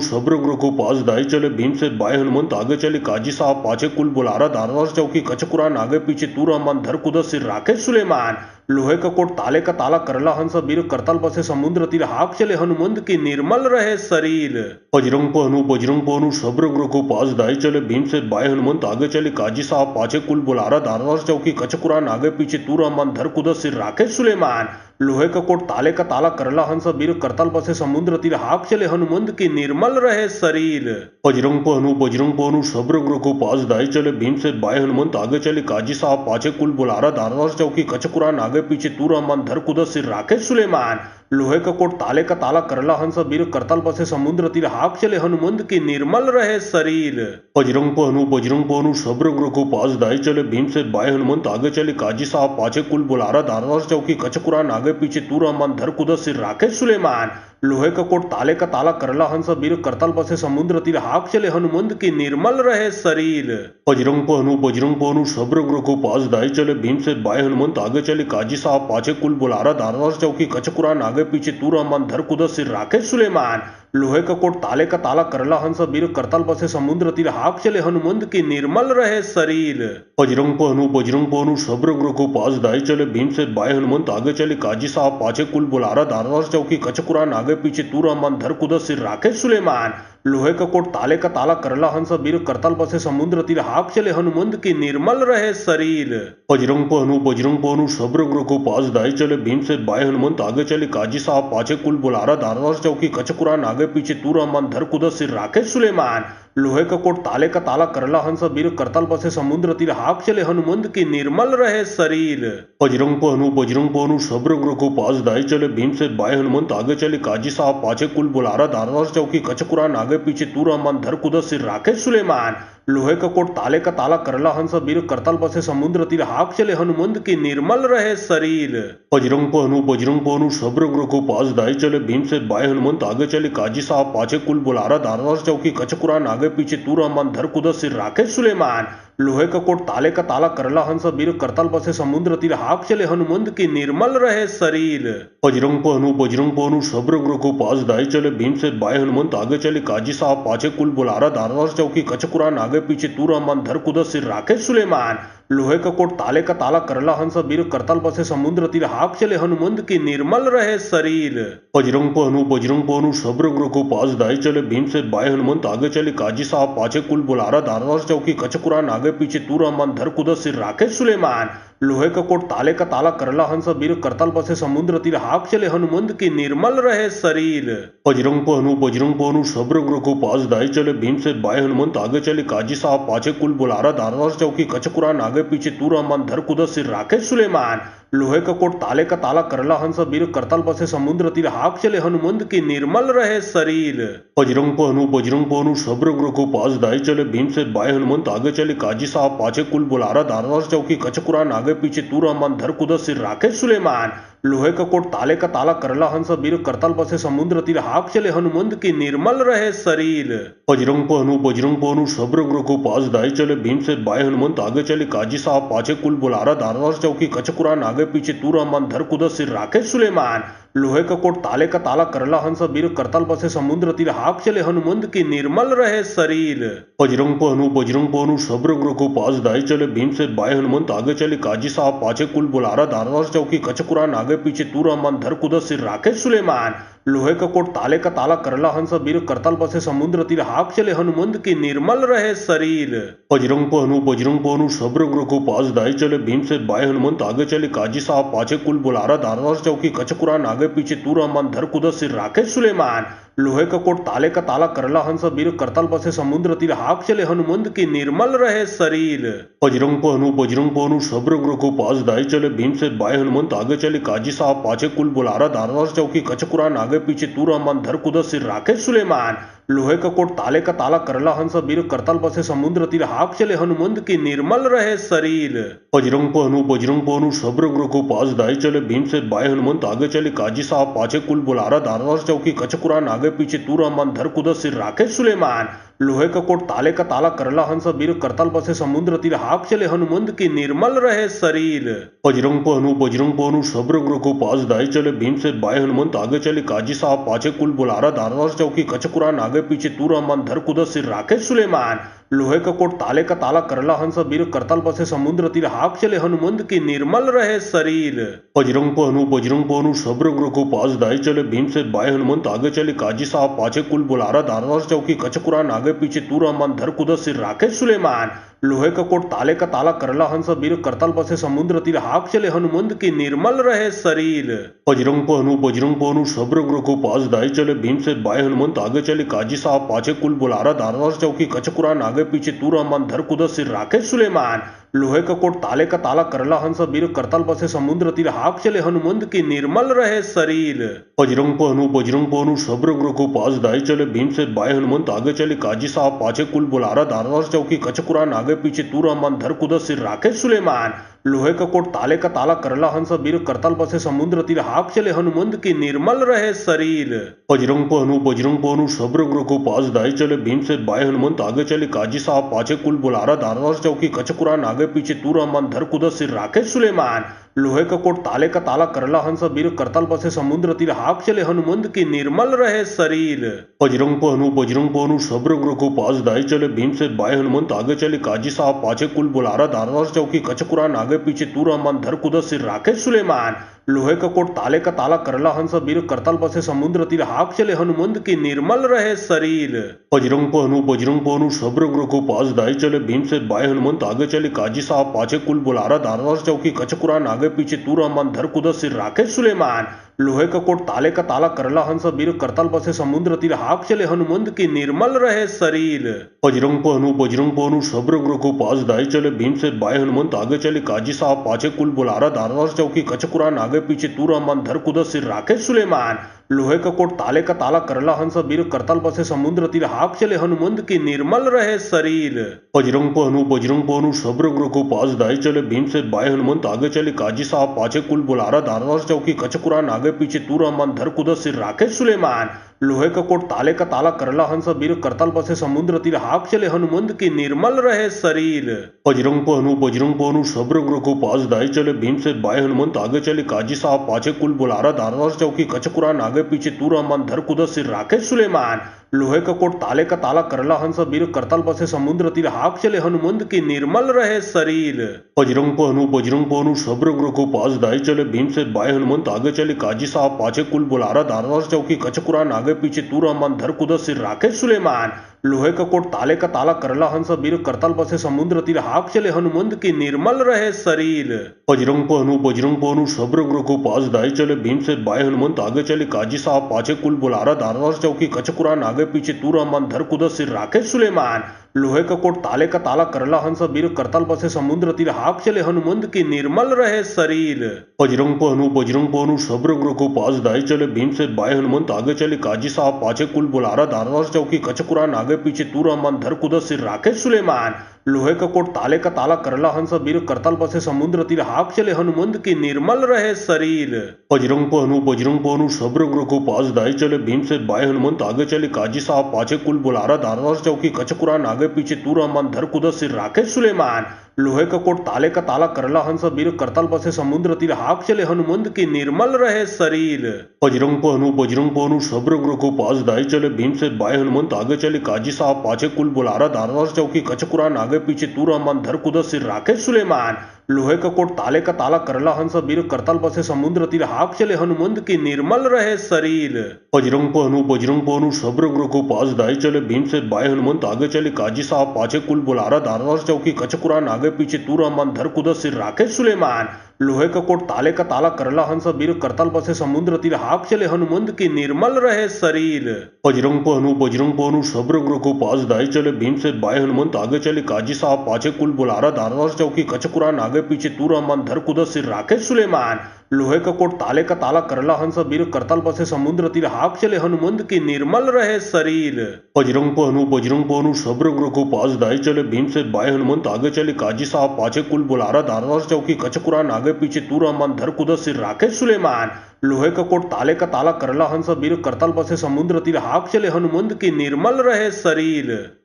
A: सब रंग रघु पास दाई चले भीम से बाय हनुमंत आगे चले काजी साहब पाछे कुल बुलारा दारदार चौकी कचकुरान आगे पीछे तूर अमन धर कुदस सिर राखे सुलेमान। लोहे का कोट ताले का ताला करला हंस बीर करतल बसे समुद्र तीर हाक चले हनुमंत की निर्मल रहे शरीर। बजरंग पहनु सब रंग रघु पास दाई चले भीम से बाय हनुमंत आगे चले काजी साहब पाछे कुल बुलारा दारदार चौकी कचकुरान आगे पीछे तूर अमन धर कुदस सिर राखे सुलेमान। लोहे का कोट ताले का ताला करला हंस बीर करतल बसे समुद्र तीर हाक चले हनुमंत की निर्मल रहे शरीर। बजरंग पहनु सब रंग रघु पास दाई चले भीम से बाय हनुमंत आगे चले काजी साहब पाछे कुल बुलारा दारदार चौकी कचकुरान आगे पीछे तूर अमन धर कुदस सिर राखे सुलेमान। लोहे का कोट ताले का ताला करला हंस बीर करतल बसे समुद्र तीर हाक चले हनुमंत की निर्मल रहे शरीर। बजरंग पहनु सब रंग रघु पास दाई चले भीम से बाय हनुमंत आगे चले काजी साहब पाछे कुल बुलारा दारदार चौकी कचकुरान आगे पीछे तूर अमन धर कुदस सिर राखे सुलेमान। लोहे का कोट ताले का ताला करला हंस बीर करतल बसे समुद्र तीर हाक चले हनुमंत की निर्मल रहे शरीर। बजरंग पहनु सब रंग रघु पास दाई चले भीम से बाय हनुमंत आगे चले काजी साहब पाछे कुल बुलारा दारदार चौकी कचकुरान आगे पीछे तूर अमन धर कुदस सिर राखे सुलेमान। लोहे का कोट ताले का ताला करला हंस बीर करतल बसे समुद्र तीर हाक चले हनुमंत की निर्मल रहे शरीर। बजरंग पहनु सब रंग रघु पास दाई चले भीम से बाय हनुमंत आगे चले काजी साहब पाछे कुल बुलारा दारदार चौकी कचकुरान आगे पीछे तूर अमन धर कुदस सिर राखे सुलेमान। लोहे का कोट ताले का ताला करला हंस बीर करतल बसे समुद्र तीर हाक चले हनुमंत की निर्मल रहे शरीर। बजरंग पहनु सब रंग रघु पास दाई चले भीम से बाय हनुमंत आगे चले काजी साहब पाछे कुल बुलारा दारदार चौकी कचकुरान आगे पीछे तूर अमन धर कुदस सिर राखे सुलेमान। लोहे का कोट ताले का ताला करला हंस बीर करतल बसे समुद्र तीर हाक चले हनुमंत की निर्मल रहे शरीर। बजरंग पहनु सब रंग रघु पास दाई चले भीम से बाय हनुमंत आगे चले काजी साहब पाछे कुल बुलारा दारदार चौकी कचकुरान आगे पीछे तूर अमन धर कुदस सिर राखे सुलेमान। लोहे का कोट ताले का ताला करला हंस बीर करतल बसे समुद्र तीर हाक चले हनुमंत की निर्मल रहे शरीर। बजरंग पहनु सब रंग रघु पास दाई चले भीम से बाय हनुमंत आगे चले काजी साहब पाछे कुल बुलारा दारदार चौकी कचकुरान आगे पीछे तूर अमन धर कुदस सिर राखे सुलेमान। लोहे का कोट ताले का ताला करला हंस वीर करतल बसे समुद्र तीर हाक चले हनुमंत की निर्मल रहे शरीर। बजरंग पहनु सब रंग रघु पास दाई चले भीम से बाय हनुमंत आगे चले काजी साहब पाछे कुल बुलारा दारदार चौकी कच कुरान आगे पीछे तू रहमान धर कुदस सिर राखे सुलेमान। लोहे का कोट ताले का ताला करला हंस वीर करतल बसे समुद्र तीर हाक चले हनुमंत की निर्मल रहे शरीर। बजरंग पहनु सब रंग रघु पास दाई चले भीम से बाय हनुमंत आगे चले काजी साहब पाछे कुल बुलारा दारदार चौकी कच कुरान आगे पीछे तू रहमान धर कुदस सिर राखे सुलेमान। लोहे का कोट ताले का ताला करला हंस वीर करतल बसे समुद्र तीर हाक चले हनुमंत की निर्मल रहे शरीर। बजरंग पहनु सब रंग रघु पास दाई चले भीम से बाय हनुमंत आगे चले काजी साहब पाछे कुल बुलारा दारदार चौकी कच कुरान आगे पीछे तू रहमान धर कुदस सिर राखे सुलेमान। लोहे का कोट ताले का ताला करला हंस वीर करतल बसे समुद्र तीर हाक चले हनुमंत की निर्मल रहे शरीर। बजरंग पहनु सब रंग रघु पास दाई चले भीम से बाय हनुमंत आगे चले काजी साहब पाछे कुल बुलारा दारदार चौकी कच कुरान आगे पीछे तू रहमान धर कुदस सिर राखे सुलेमान। लोहे का कोट ताले का ताला करला हंस वीर करतल बसे समुद्र तीर हाक चले हनुमंत की निर्मल रहे शरीर। बजरंग पहनु सब रंग रघु पास दाई चले भीम से बाय हनुमंत आगे चले काजी साहब पाछे कुल बुलारा दारदार चौकी कच कुरान आगे पीछे तू रहमान धर कुदस सिर राखे सुलेमान। लोहे का कोट ताले का ताला करला हंस वीर करतल बसे समुद्र तीर हाक चले हनुमंत की निर्मल रहे शरीर। बजरंग पहनु सब रंग रघु पास दाई चले भीम से बाय हनुमंत आगे चले काजी साहब पाछे कुल बुलारा दारदार चौकी कच कुरान आगे पीछे तू रहमान धर कुदस सिर राखे सुलेमान। लोहे का कोट ताले का ताला करला हंस वीर करतल बसे समुद्र तीर हाक चले हनुमंत की निर्मल रहे शरीर। बजरंग पहनु सब रंग रघु पास दाई चले भीम से बाय हनुमंत आगे चले काजी साहब पाछे कुल बुलारा दारदार चौकी कच कुरान आगे पीछे तू रहमान धर कुदस सिर राखे सुलेमान। लोहे का कोट ताले का ताला करला हंस वीर करतल बसे समुद्र तीर हाक चले हनुमंत की निर्मल रहे शरीर। बजरंग पहनु सब रंग रघु पास दाई चले भीम से बाय हनुमंत आगे चले काजी साहब पाछे कुल बुलारा दारदार चौकी कच कुरान आगे पीछे तू रहमान धर कुदस सिर राखे सुलेमान। लोहे का कोट ताले का ताला करला हंस वीर करतल बसे समुद्र तीर हाक चले हनुमंत की निर्मल रहे शरीर। बजरंग पहनु सब रंग रघु पास दाई चले भीम से बाय हनुमंत आगे चले काजी साहब पाछे कुल बुलारा दारदार चौकी कच कुरान आगे पीछे तू रहमान धर कुदस सिर राखे सुलेमान। लोहे का कोट ताले का ताला करला हंस वीर करतल बसे समुद्र तीर हाक चले हनुमंत की निर्मल रहे शरीर। बजरंग पहनु सब रंग रघु पास दाई चले भीम से बाय हनुमंत आगे चले काजी साहब पाछे कुल बुलारा दारदार चौकी कच कुरान आगे पीछे तू रहमान धर कुदस सिर राखे सुलेमान। लोहे का कोट ताले का ताला करला हंस वीर करतल बसे समुद्र तीर हाक चले हनुमंत की निर्मल रहे शरीर। बजरंग पहनु सब रंग रघु पास दाई चले भीम से बाय हनुमंत आगे चले काजी साहब पाछे कुल बुलारा दारदार चौकी कच कुरान आगे पीछे तू रहमान धर कुदस सिर राखे सुलेमान। लोहे का कोट ताले का ताला करला हंस वीर करतल बसे समुद्र तीर हाक चले हनुमंत की निर्मल रहे शरीर। बजरंग पहनु सब रंग रघु पास दाई चले भीम से बाय हनुमंत आगे चले काजी साहब पाछे कुल बुलारा दारदार चौकी कच कुरान आगे पीछे तू रहमान धर कुदस सिर राखे सुलेमान। लोहे का कोट ताले का ताला करला हंस वीर करतल बसे समुद्र तीर हाक चले हनुमंत की निर्मल रहे शरीर। बजरंग पहनु सब रंग रघु पास दाई चले भीम से बाय हनुमंत आगे चले काजी साहब पाछे कुल बुलारा दारदार चौकी कच कुरान आगे पीछे तू रहमान धर कुदस सिर राखे सुलेमान। लोहे का कोट ताले का ताला करला हंस वीर करतल बसे समुद्र तीर हाक चले हनुमंत की निर्मल रहे शरीर। बजरंग पहनु सब रंग रघु पास दाई चले भीम से बाय हनुमंत आगे चले काजी साहब पाछे कुल बुलारा दारदार चौकी कच कुरान आगे पीछे तू रहमान धर कुदस सिर राखे सुलेमान। लोहे का कोट ताले का ताला करला हंस वीर करतल बसे समुद्र तीर हाक चले हनुमंत की निर्मल रहे शरीर। बजरंग पहनु सब रंग रघु पास दाई चले भीम से बाय हनुमंत आगे चले काजी साहब पाछे कुल बुलारा दारदार चौकी कच कुरान आगे पीछे तू रहमान धर कुदस सिर राखे सुलेमान। लोहे का कोट ताले का ताला करला हंस वीर करतल बसे समुद्र तीर हाक चले हनुमंत की निर्मल रहे शरीर। बजरंग पहनु सब रंग रघु पास दाई चले भीम से बाय हनुमंत आगे चले काजी साहब पाछे कुल बुलारा दारदार चौकी कच कुरान आगे पीछे तू रहमान धर कुदस सिर राखे सुलेमान। लोहे का कोट ताले का ताला करला हंस वीर करतल बसे समुद्र तीर हाक चले हनुमंत की निर्मल रहे शरीर। बजरंग पहनु सब रंग रघु पास दाई चले भीम से बाय हनुमंत आगे चले काजी साहब पाछे कुल बुलारा दारदार चौकी कच कुरान आगे पीछे तू रहमान धर कुदस सिर राखे सुलेमान। लोहे का कोट ताले का ताला करला हंस वीर करतल बसे समुद्र तीर हाक चले हनुमंत की निर्मल रहे शरीर। बजरंग पहनु सब रंग रघु पास दाई चले भीम से बाय हनुमंत आगे चले काजी साहब पाछे कुल बुलारा दारदार चौकी कच कुरान आगे पीछे तू रहमान धर कुदस सिर राखे सुलेमान। लोहे का कोट ताले का ताला करला हंस वीर करतल बसे समुद्र तीर हाक चले हनुमंत की निर्मल रहे शरीर। बजरंग पहनु सब रंग रघु पास दाई चले भीम से बाय हनुमंत आगे चले काजी साहब पाछे कुल बुलारा दारदार चौकी कच कुरान आगे पीछे तू रहमान धर कुदस सिर राखे सुलेमान। लोहे का कोट ताले का ताला करला हंस बीर करतल बसे समुद्र तीर हाक चले हनुमंत की निर्मल रहे शरीर। बजरंग पहनु सब रंग रघुपास दाई चले भीम से बाय हनुमंत आगे चले काजी साहब पाछे कुल बुलारा दारदार चौकी कच कुरान आगे पीछे तू रहमान धर कुदस सिर राकेश सुलेमान। लोहे का कोट ताले का ताला करला हंस बीर करतल बसे समुद्र तीर हाक चले हनुमंत की निर्मल रहे शरीर। बजरंग पहनु सब रंग रघुपास दाई चले भीम से बाय हनुमंत आगे चले काजी साहब पाछे कुल बुलारा दारदार चौकी कच कुरान आगे पीछे तू रहमान धर कुदस सिर राकेश सुलेमान। लोहे का कोट ताले का ताला करला हंस बीर करतल बसे समुद्र तीर हाक चले हनुमंत की निर्मल रहे शरीर। बजरंग पहनु सब रंग रघुपास दाई चले भीम से बाय हनुमंत आगे चले काजी साहब पाछे कुल बुलारा दारदार चौकी कच कुरान आगे पीछे तू रहमान धर कुदस सिर राकेश सुलेमान। लोहे का कोट ताले का ताला करला हंस बीर करतल बसे समुद्र तीर हाक चले हनुमंत की निर्मल रहे शरीर। बजरंग पहनु सब रंग रघुपास दाई चले भीम से बाय हनुमंत आगे चले काजी साहब पाछे कुल बुलारा दारदार चौकी कच कुरान आगे पीछे तू रहमान धर कुदस सिर राकेश सुलेमान। लोहे का कोट ताले का ताला करला हंस बीर करतल बसे समुद्र तीर हाक चले हनुमंत की निर्मल रहे शरीर। बजरंग पहनु सब रंग रघुपास दाई चले भीम से बाय हनुमंत आगे चले काजी साहब पाछे कुल बुलारा दारदार चौकी कच कुरान आगे पीछे तू रहमान धर कुदस सिर राकेश सुलेमान। लोहे का कोट ताले का ताला करला हंस बीर करतल बसे समुद्र तीर हाक चले हनुमंत की निर्मल रहे शरीर। बजरंग पहनु सब रंग रघुपास दाई चले भीम से बाय हनुमंत आगे चले काजी साहब पाछे कुल बुलारा दारदार चौकी कच कुरान आगे पीछे तू रहमान धर कुदस सिर राकेश सुलेमान। लोहे का कोट ताले का ताला करला हंस बीर करतल बसे समुद्र तीर हाक चले हनुमंत की निर्मल रहे शरीर। बजरंग पहनु सब रंग रघुपास दाई चले भीम से बाय हनुमंत आगे चले काजी साहब पाछे कुल बुलारा दारदार चौकी कच कुरान आगे पीछे तू रहमान धर कुदस सिर राकेश सुलेमान। लोहे का कोट ताले का ताला करला हंस बीर करतल बसे समुद्र तीर हाक चले हनुमंत की निर्मल रहे शरीर। बजरंग पहनु सब रंग रघुपास दाई चले भीम से बाय हनुमंत आगे चले काजी साहब पाछे कुल बुलारा दारदार चौकी कच कुरान आगे पीछे तू रहमान धर कुदस सिर राकेश सुलेमान। लोहे का कोट ताले का ताला करला हंस बीर करतल बसे समुद्र तीर हाक चले हनुमंत की निर्मल रहे शरीर। बजरंग पहनु सब रंग रघुपास दाई चले भीम से बाय हनुमंत आगे चले काजी साहब पाछे कुल बुलारा दारदार चौकी कच कुरान आगे पीछे तू रहमान धर कुदस सिर राकेश सुलेमान। लोहे का कोट ताले का ताला करला हंस बीर करतल बसे समुद्र तीर हाक चले हनुमंत की निर्मल रहे शरीर।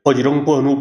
A: बजरंग पहनु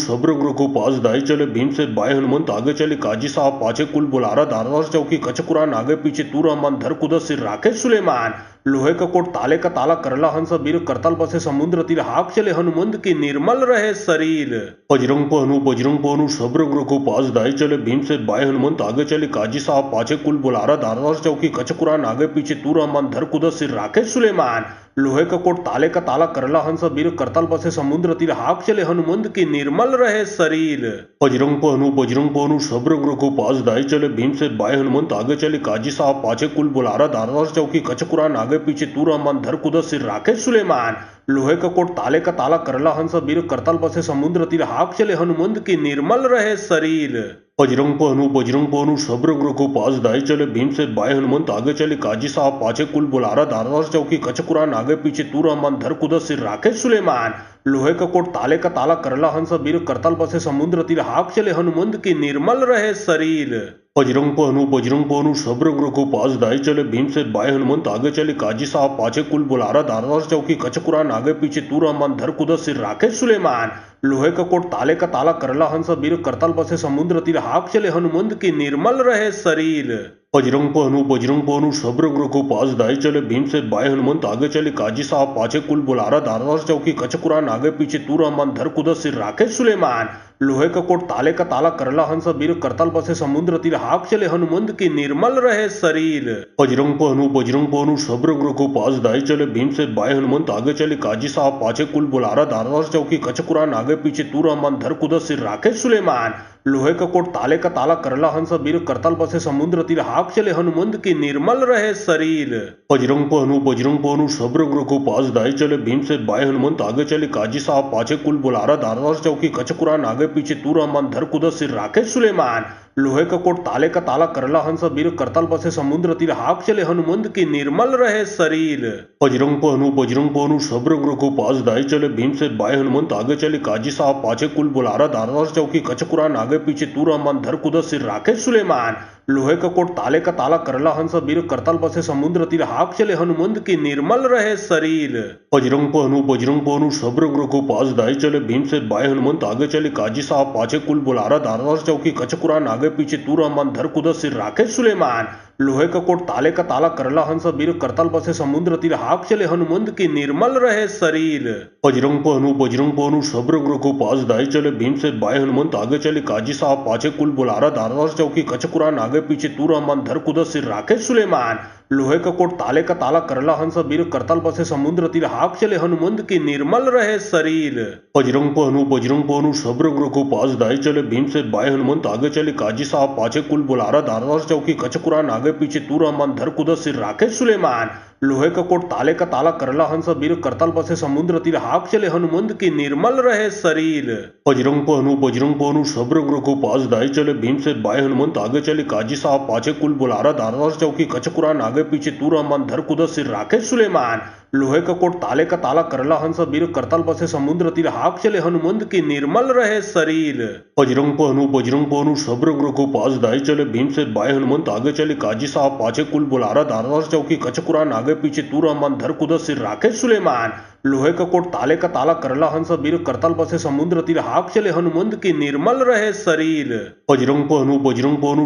A: सब रंग रघुपास दाई चले भीम से बाय हनुमंत आगे चले काजी साहब पाछे कुल बुलारा दारदार चौकी कच कुरान आगे पीछे तू रहमान धर कुदस सिर राकेश सुलेमान। लोहे का कोट ताले का ताला करला हंस बीर करतल बसे समुद्र तीर हाक चले हनुमंत की निर्मल रहे शरीर। बजरंग पहनु सब रंग रघुपास दाई चले भीम से बाय हनुमंत आगे चले काजी साहब पाछे कुल बुलारा दारदार चौकी कच कुरान आगे पीछे तू रहमान धर कुदस सिर राकेश सुलेमान। लोहे का कोट ताले का ताला करला हंस बीर करतल बसे समुद्र तीर हाक चले हनुमंत की निर्मल रहे शरीर। बजरंग पहनु सब रंग रघुपास दाई चले भीम से बाय हनुमंत आगे चले काजी साहब पाछे कुल बुलारा दारदार चौकी कच कुरान आगे पीछे तू रहमान धर कुदस सिर राकेश सुलेमान। लोहे का कोट ताले का ताला करला हंस बीर करतल बसे समुद्र तीर हाक चले हनुमंत की निर्मल रहे शरीर। बजरंग पहनु सब रंग रघुपास दाई चले भीम से बाय हनुमंत आगे चले काजी साहब पाछे कुल बुलारा दारदार चौकी कच कुरान आगे पीछे तू रहमान धर कुदस सिर राकेश सुलेमान। लोहे का कोट ताले का ताला करला हंस बीर करतल बसे समुद्र तीर हाक चले हनुमंत की निर्मल रहे शरीर। बजरंग पहनु सब रंग रघुपास दाई चले भीम से बाय हनुमंत आगे चले काजी साहब पाछे कुल बुलारा दारदार चौकी कच कुरान आगे पीछे तू रहमान धर कुदस सिर राकेश सुलेमान। लोहे का कोट ताले का ताला करला हंस बीर करतल बसे समुद्र तीर हाक चले हनुमंत की निर्मल रहे शरीर। बजरंग पहनु सब रंग रघुपास दाई चले भीम से बाय हनुमंत आगे चले काजी साहब पाछे कुल बुलारा दारदार चौकी कच कुरान आगे पीछे तू रहमान धर कुदस सिर राकेश सुलेमान। लोहे का कोट ताले का ताला करला हंस बीर करतल बसे समुद्र तीर हाक चले हनुमंत की निर्मल रहे शरीर। बजरंग पहनु सब रंग रघुपास दाई चले भीम से बाय हनुमंत आगे चले काजी साहब पाछे कुल बुलारा दारदार चौकी कच कुरान आगे पीछे तू रहमान धर कुदस सिर राकेश सुलेमान। लोहे का कोट ताले का ताला करला हंस बीर करतल बसे समुद्र तीर हाक चले हनुमंत की निर्मल रहे शरीर। बजरंग पहनु सब रंग रघुपास दाई चले भीम से बाय हनुमंत आगे चले काजी साहब पाछे कुल बुलारा दारदार चौकी कच कुरान आगे पीछे तू रहमान धर कुदस सिर राकेश सुलेमान। लोहे का कोट ताले का ताला करला हंस बीर करतल बसे समुद्र तीर हाक चले हनुमंत की निर्मल रहे शरीर। बजरंग पहनु सब रंग रघुपास दाई चले भीम से बाय हनुमंत आगे चले काजी साहब पाछे कुल बुलारा दारदार चौकी कच कुरान आगे पीछे तू रहमान धर कुदस सिर राकेश सुलेमान। लोहे का कोट ताले का ताला करला हंस वीर करतल बसे समुद्र तीर हाक चले हनुमंत की निर्मल रहे शरीर। बजरंग पहनु सब रंग रघुपास दाई चले भीम से बाय हनुमंत आगे चले काजी साहब पाछे कुल बुलारा दारदार चौकी कच कुरान आगे पीछे तूर अमन धर कुदस सिर राखे सुलेमान। लोहे का कोट ताले का ताला करला हंस वीर करतल बसे समुद्र तीर हाक चले हनुमंत की निर्मल रहे शरीर। बजरंग पहनु सब रंग रघुपास दाई चले भीम से बाय हनुमंत आगे चले काजी साहब पाछे कुल बुलारा दारदार चौकी कच कुरान आगे पीछे तूर अमन धर कुदस सिर राखे सुलेमान। लोहे का कोट ताले का ताला करला हंस वीर करतल बसे समुद्र तीर हाक चले हनुमंत की निर्मल रहे शरीर। बजरंग पहनु सब रंग रघुपास दाई चले भीम से बाय हनुमंत आगे चले काजी साहब पाछे कुल बुलारा दारदार चौकी कच कुरान आगे पीछे तूर अमन धर कुदस सिर राखे सुलेमान। लोहे का कोट ताले का ताला करला हंस वीर करतल बसे समुद्र तीर हाक चले हनुमंत की निर्मल रहे शरीर। बजरंग पहनु सब रंग रघुपास दाई चले भीम से बाय हनुमंत आगे चले काजी साहब पाछे कुल बुलारा दारदार चौकी कच कुरान आगे पीछे तूर अमन धर कुदस सिर राखे सुलेमान। लोहे का कोट ताले का ताला करला हंस वीर करतल बसे समुद्र तीर हाक चले हनुमंत की निर्मल रहे शरीर। बजरंग पहनु सब रंग रघुपास दाई चले भीम से बाय हनुमंत आगे चले काजी साहब पाछे कुल बुलारा दारदार चौकी कच कुरान आगे पीछे तूर अमन धर कुदस सिर राखे सुलेमान। लोहे का कोट ताले का ताला करला हंस वीर करतल बसे समुद्र तीर हाक चले हनुमंत की निर्मल रहे शरीर। बजरंग पहनु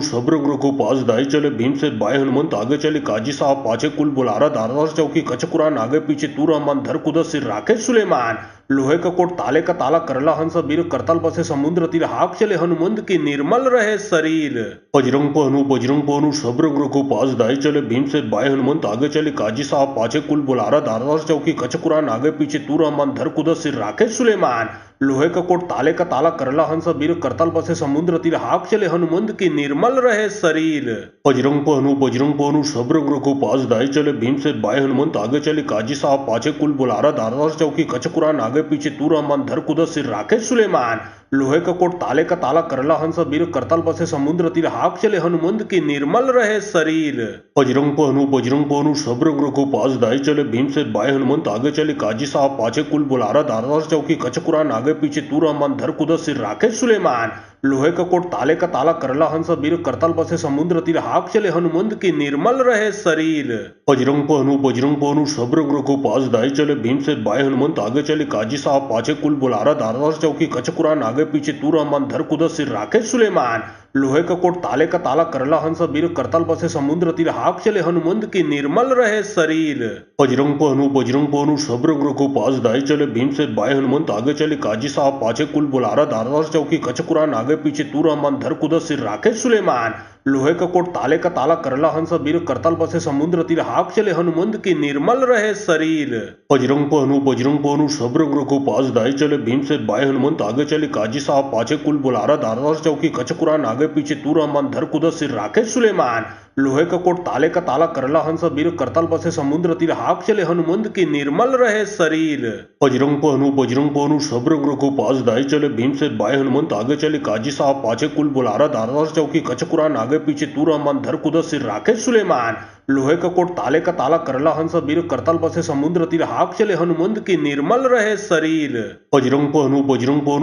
A: सब रंग रघुपास दाई चले भीम से बाय हनुमंत आगे चले काजी साहब पाछे कुल बुलारा दारदार चौकी कच कुरान आगे पीछे तूर अमन धर कुदस सिर राखे सुलेमान। लोहे का कोट ताले का ताला करला हंस वीर करतल बसे समुद्र तीर हाक चले हनुमंत की निर्मल रहे शरीर। बजरंग पहनु सब रंग रघुपास दाई चले भीम से बाय हनुमंत आगे चले काजी साहब पाछे कुल बुलारा दारदार चौकी कच कुरान आगे पीछे तूर अमन धर कुदस सिर राखे सुलेमान। लोहे का कोट ताले का ताला करला हंस वीर करतल बसे समुद्र तीर हाक चले हनुमंत की निर्मल रहे शरीर। बजरंग पहनु सब रंग रघुपास दाई चले भीम से बाय हनुमंत आगे चले काजी साहब पाछे कुल बुलारा दारदार चौकी कच कुरान आगे पीछे तूर अमन धर कुदस सिर राखे सुलेमान। लोहे का कोट ताले का ताला करला हंस वीर करतल बसे समुद्र तीर हाक चले हनुमंत की निर्मल रहे शरीर। बजरंग पहनु सब रंग रघुपास दाई चले भीम से बाय हनुमंत आगे चले काजी साहब पाछे कुल बुलारा दारदार चौकी कच कुरान आगे पीछे तूर अमन धर कुदस सिर राखे सुलेमान। लोहे का कोट ताले का ताला करला हंस वीर करतल बसे समुद्र तीर हाक चले हनुमंत की निर्मल रहे शरीर। बजरंग पहनु सब रंग रघुपास दाई चले भीम से बाय हनुमंत आगे चले काजी साहब पाछे कुल बुलारा दारदार चौकी कच कुरान आगे पीछे तूर अमन धर कुदस सिर राखे सुलेमान। लोहे का कोट ताले का ताला करला हंस वीर करतल बसे समुद्र तीर हाक चले हनुमंत की निर्मल रहे शरीर। बजरंग पहनु सब रंग रघुपास दाई चले भीम से बाय हनुमंत आगे चले काजी साहब पाछे कुल बुलारा दारदार चौकी कच कुरान आगे पीछे तूर अमन धर कुदस सिर राखे सुलेमान। लोहे का कोट ताले का ताला करला हंस वीर करतल बसे समुद्र तीर हाक चले हनुमंत की निर्मल रहे शरीर। बजरंग पहनु सब रंग रघुपास दाई चले भीम से बाय हनुमंत आगे चले काजी साहब पाछे कुल बुलारा दारदार चौकी कच कुरान आगे पीछे तूर अमन धर कुदस सिर राखे सुलेमान। लोहे का कोट ताले का ताला करला हंस वीर करतल बसे समुद्र तीर हाक चले हनुमंत की निर्मल रहे शरीर। बजरंग पहनु सब रंग रघुपास दाई चले भीम से बाय हनुमंत आगे चले काजी साहब पाछे कुल बुलारा दारदार चौकी कच कुरान आगे पीछे तूर अमन धर कुदस सिर राखे सुलेमान। लोहे का कोट ताले का ताला करला हंस वीर करतल बसे समुद्र तीर हाक चले हनुमंत की निर्मल रहे शरीर। बजरंग पहनु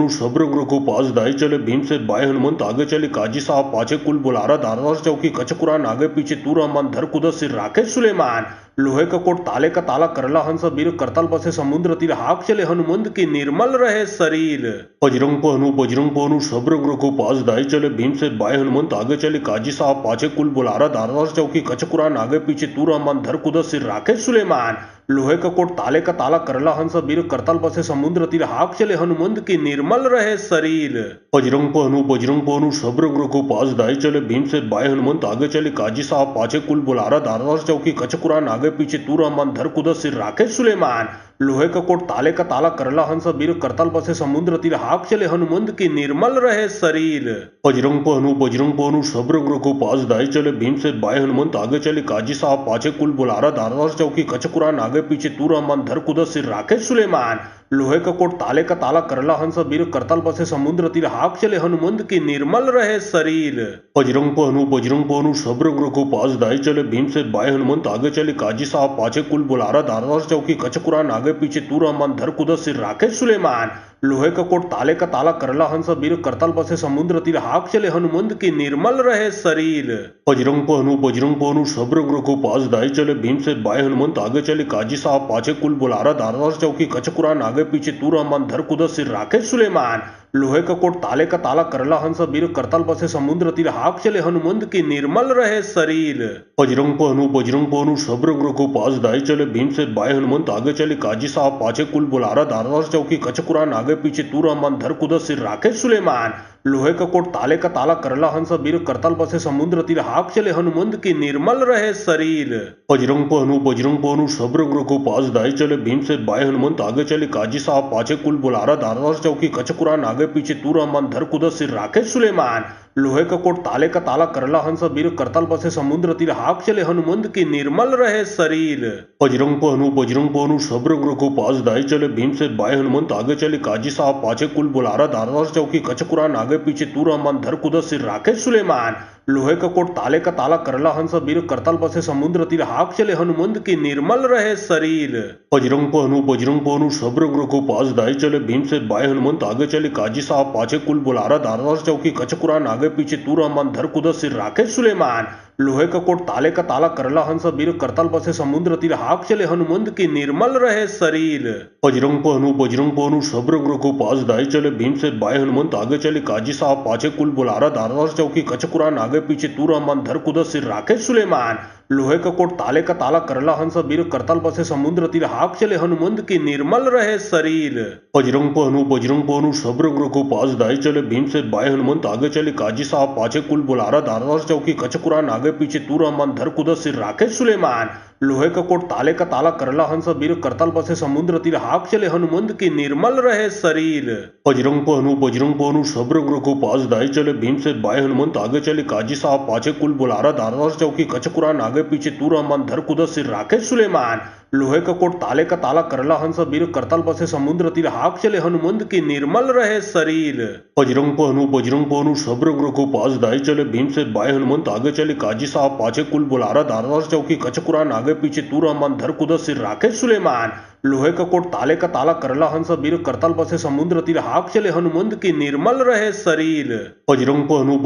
A: सब रंग रघुपास दाई चले भीम से बाय हनुमंत आगे चले काजी साहब पाछे कुल बुलारा दारदार चौकी कच कुरान आगे पीछे तूर अमन धर कुदस सिर राखे सुलेमान। लोहे का कोट ताले का ताला करला हंस वीर करतल बसे समुद्र तीर हाक चले हनुमंत की निर्मल रहे शरीर। बजरंग पहनु सब रंग रघुपास दाई चले भीम से बाय हनुमंत आगे चले काजी साहब पाछे कुल बुलारा दारदार चौकी कच कुरान आगे पीछे तूर अमन धर कुदस सिर राखे सुलेमान। लोहे का कोट ताले का ताला करला हंस वीर करतल बसे समुद्र तीर हाक चले हनुमंत की निर्मल रहे शरीर। बजरंग पहनु सब रंग रघुपास दाई चले भीम से बाय हनुमंत आगे चले काजी साहब पाछे कुल बुलारा दारदार चौकी कच कुरान आगे पीछे तूर अमन धर कुदस सिर राखे सुलेमान। लोहे का कोट ताले का ताला करला हंस वीर करतल बसे समुद्र तीर हाक चले हनुमंत की निर्मल रहे शरीर। बजरंग पहनु सब रंग रघुपास दाई चले भीम से बाय हनुमंत आगे चले काजी साहब पाछे कुल बुलारा दारदार चौकी कच कुरान आगे पीछे तूर अमन धर कुदस सिर राखे सुलेमान। लोहे का कोट ताले का ताला करला हंस वीर करतल बसे समुद्र तीर हाक चले हनुमंत की निर्मल रहे शरीर। बजरंग पहनु सब रंग रघुपास दाई चले भीम से बाय हनुमंत आगे चले काजी साहब पाछे कुल बुलारा दारदार चौकी कच कुरान आगे पीछे तूर अमन धर कुदस सिर राखे सुलेमान। लोहे का कोट ताले का ताला करला हंस बीर करतल बसे समुद्र तीर हाक चले हनुमंत की निर्मल रहे शरीर। बजरंग पहनु सब रंग रघु पास दाई चले भीम से बाय हनुमंत आगे चले काजी साहब पाछे कुल बुलारा दारदार चौकी कच कुरान आगे पीछे तू रहमान धर कुदर सिर राखे सुलेमान। लोहे का कोट ताले का ताला करला हंस बीर करतल बसे समुद्र तीर हाक चले हनुमंत की निर्मल रहे शरीर। बजरंग पहनु सब रंग रघु पास दाई चले भीम से बाय हनुमंत आगे चले काजी साहब पाछे कुल बुलारा दारदार चौकी कच कुरान आगे पीछे तू रहमान धर कुदर सिर राखे सुलेमान। लोहे का कोट ताले का ताला करला हंस बीर करतल बसे समुद्र तीर हाक चले हनुमंत की निर्मल रहे शरीर। बजरंग पहनु सब रंग रघु पास दाई चले भीम से बाय हनुमंत आगे चले काजी साहब पाछे कुल बुलारा दारदार चौकी कच कुरान आगे पीछे तू रहमान धर कुदर सिर राखे सुलेमान। लोहे का कोट ताले का ताला करला हंस बीर करतल बसे समुद्र तीर हाक चले हनुमंत की निर्मल रहे शरीर। बजरंग पहनु सब रंग रघु पास दाई चले भीम से बाय हनुमंत आगे चले काजी साहब पाछे कुल बुलारा दारदार चौकी कच कुरान आगे पीछे तू रहमान धर कुदर सिर राखे सुलेमान। लोहे का कोट ताले का ताला करला हंस बीर करतल बसे समुद्र तीर हाक चले हनुमंत की निर्मल रहे शरीर। बजरंग पहनु सब रंग रघु पास दाई चले भीम से बाय हनुमंत आगे चले काजी साहब पाछे कुल बुलारा दारदार चौकी कच कुरान आगे पीछे तू रहमान धर कुदर सिर राखे सुलेमान। लोहे का कोट ताले का ताला करला हंस बीर करतल बसे समुद्र तीर हाक चले हनुमंत की निर्मल रहे शरीर। बजरंग पहनु सब रंग रघु पास दाई चले भीम से बाय हनुमंत आगे चले काजी साहब पाछे कुल बुलारा दारदार चौकी कच कुरान आगे पीछे तू रहमान धर कुदर सिर राखे सुलेमान। लोहे का कोट ताले का ताला करला हंस बीर करतल बसे समुद्र तीर हाक चले हनुमंत की निर्मल रहे शरीर। बजरंग पहनु सब रंग रघु पास दाई चले भीम से बाय हनुमंत आगे चले काजी साहब पाछे कुल बुलारा दारदार चौकी कच कुरान आगे पीछे तू रहमान धर कुदर सिर राखे सुलेमान। लोहे का कोट ताले का ताला करला हंस बीर करतल बसे समुद्र तीर हाक चले हनुमंत की निर्मल रहे शरीर। बजरंग पहनु सब रंग रघु पास दाई चले भीम से बाय हनुमंत आगे चले काजी साहब पाछे कुल बुलारा दारदार चौकी कच कुरान आगे पीछे तू रहमान धर कुदर सिर राखे सुलेमान। लोहे का कोट ताले का ताला करला हंस बीर करतल बसे समुद्र तीर हाक चले हनुमंत की निर्मल रहे शरीर। बजरंग पहनु सब रंग रघु पास दाई चले भीम से बाय हनुमंत आगे चले काजी साहब पाछे कुल बुलारा दारदार चौकी कच कुरान आगे पीछे तू रहमान धर कुदर सिर राखे सुलेमान। लोहे का कोट ताले का ताला करला हंस बीर करतल बसे समुद्र तीर हाक चले हनुमंत की निर्मल रहे शरीर। बजरंग पहनु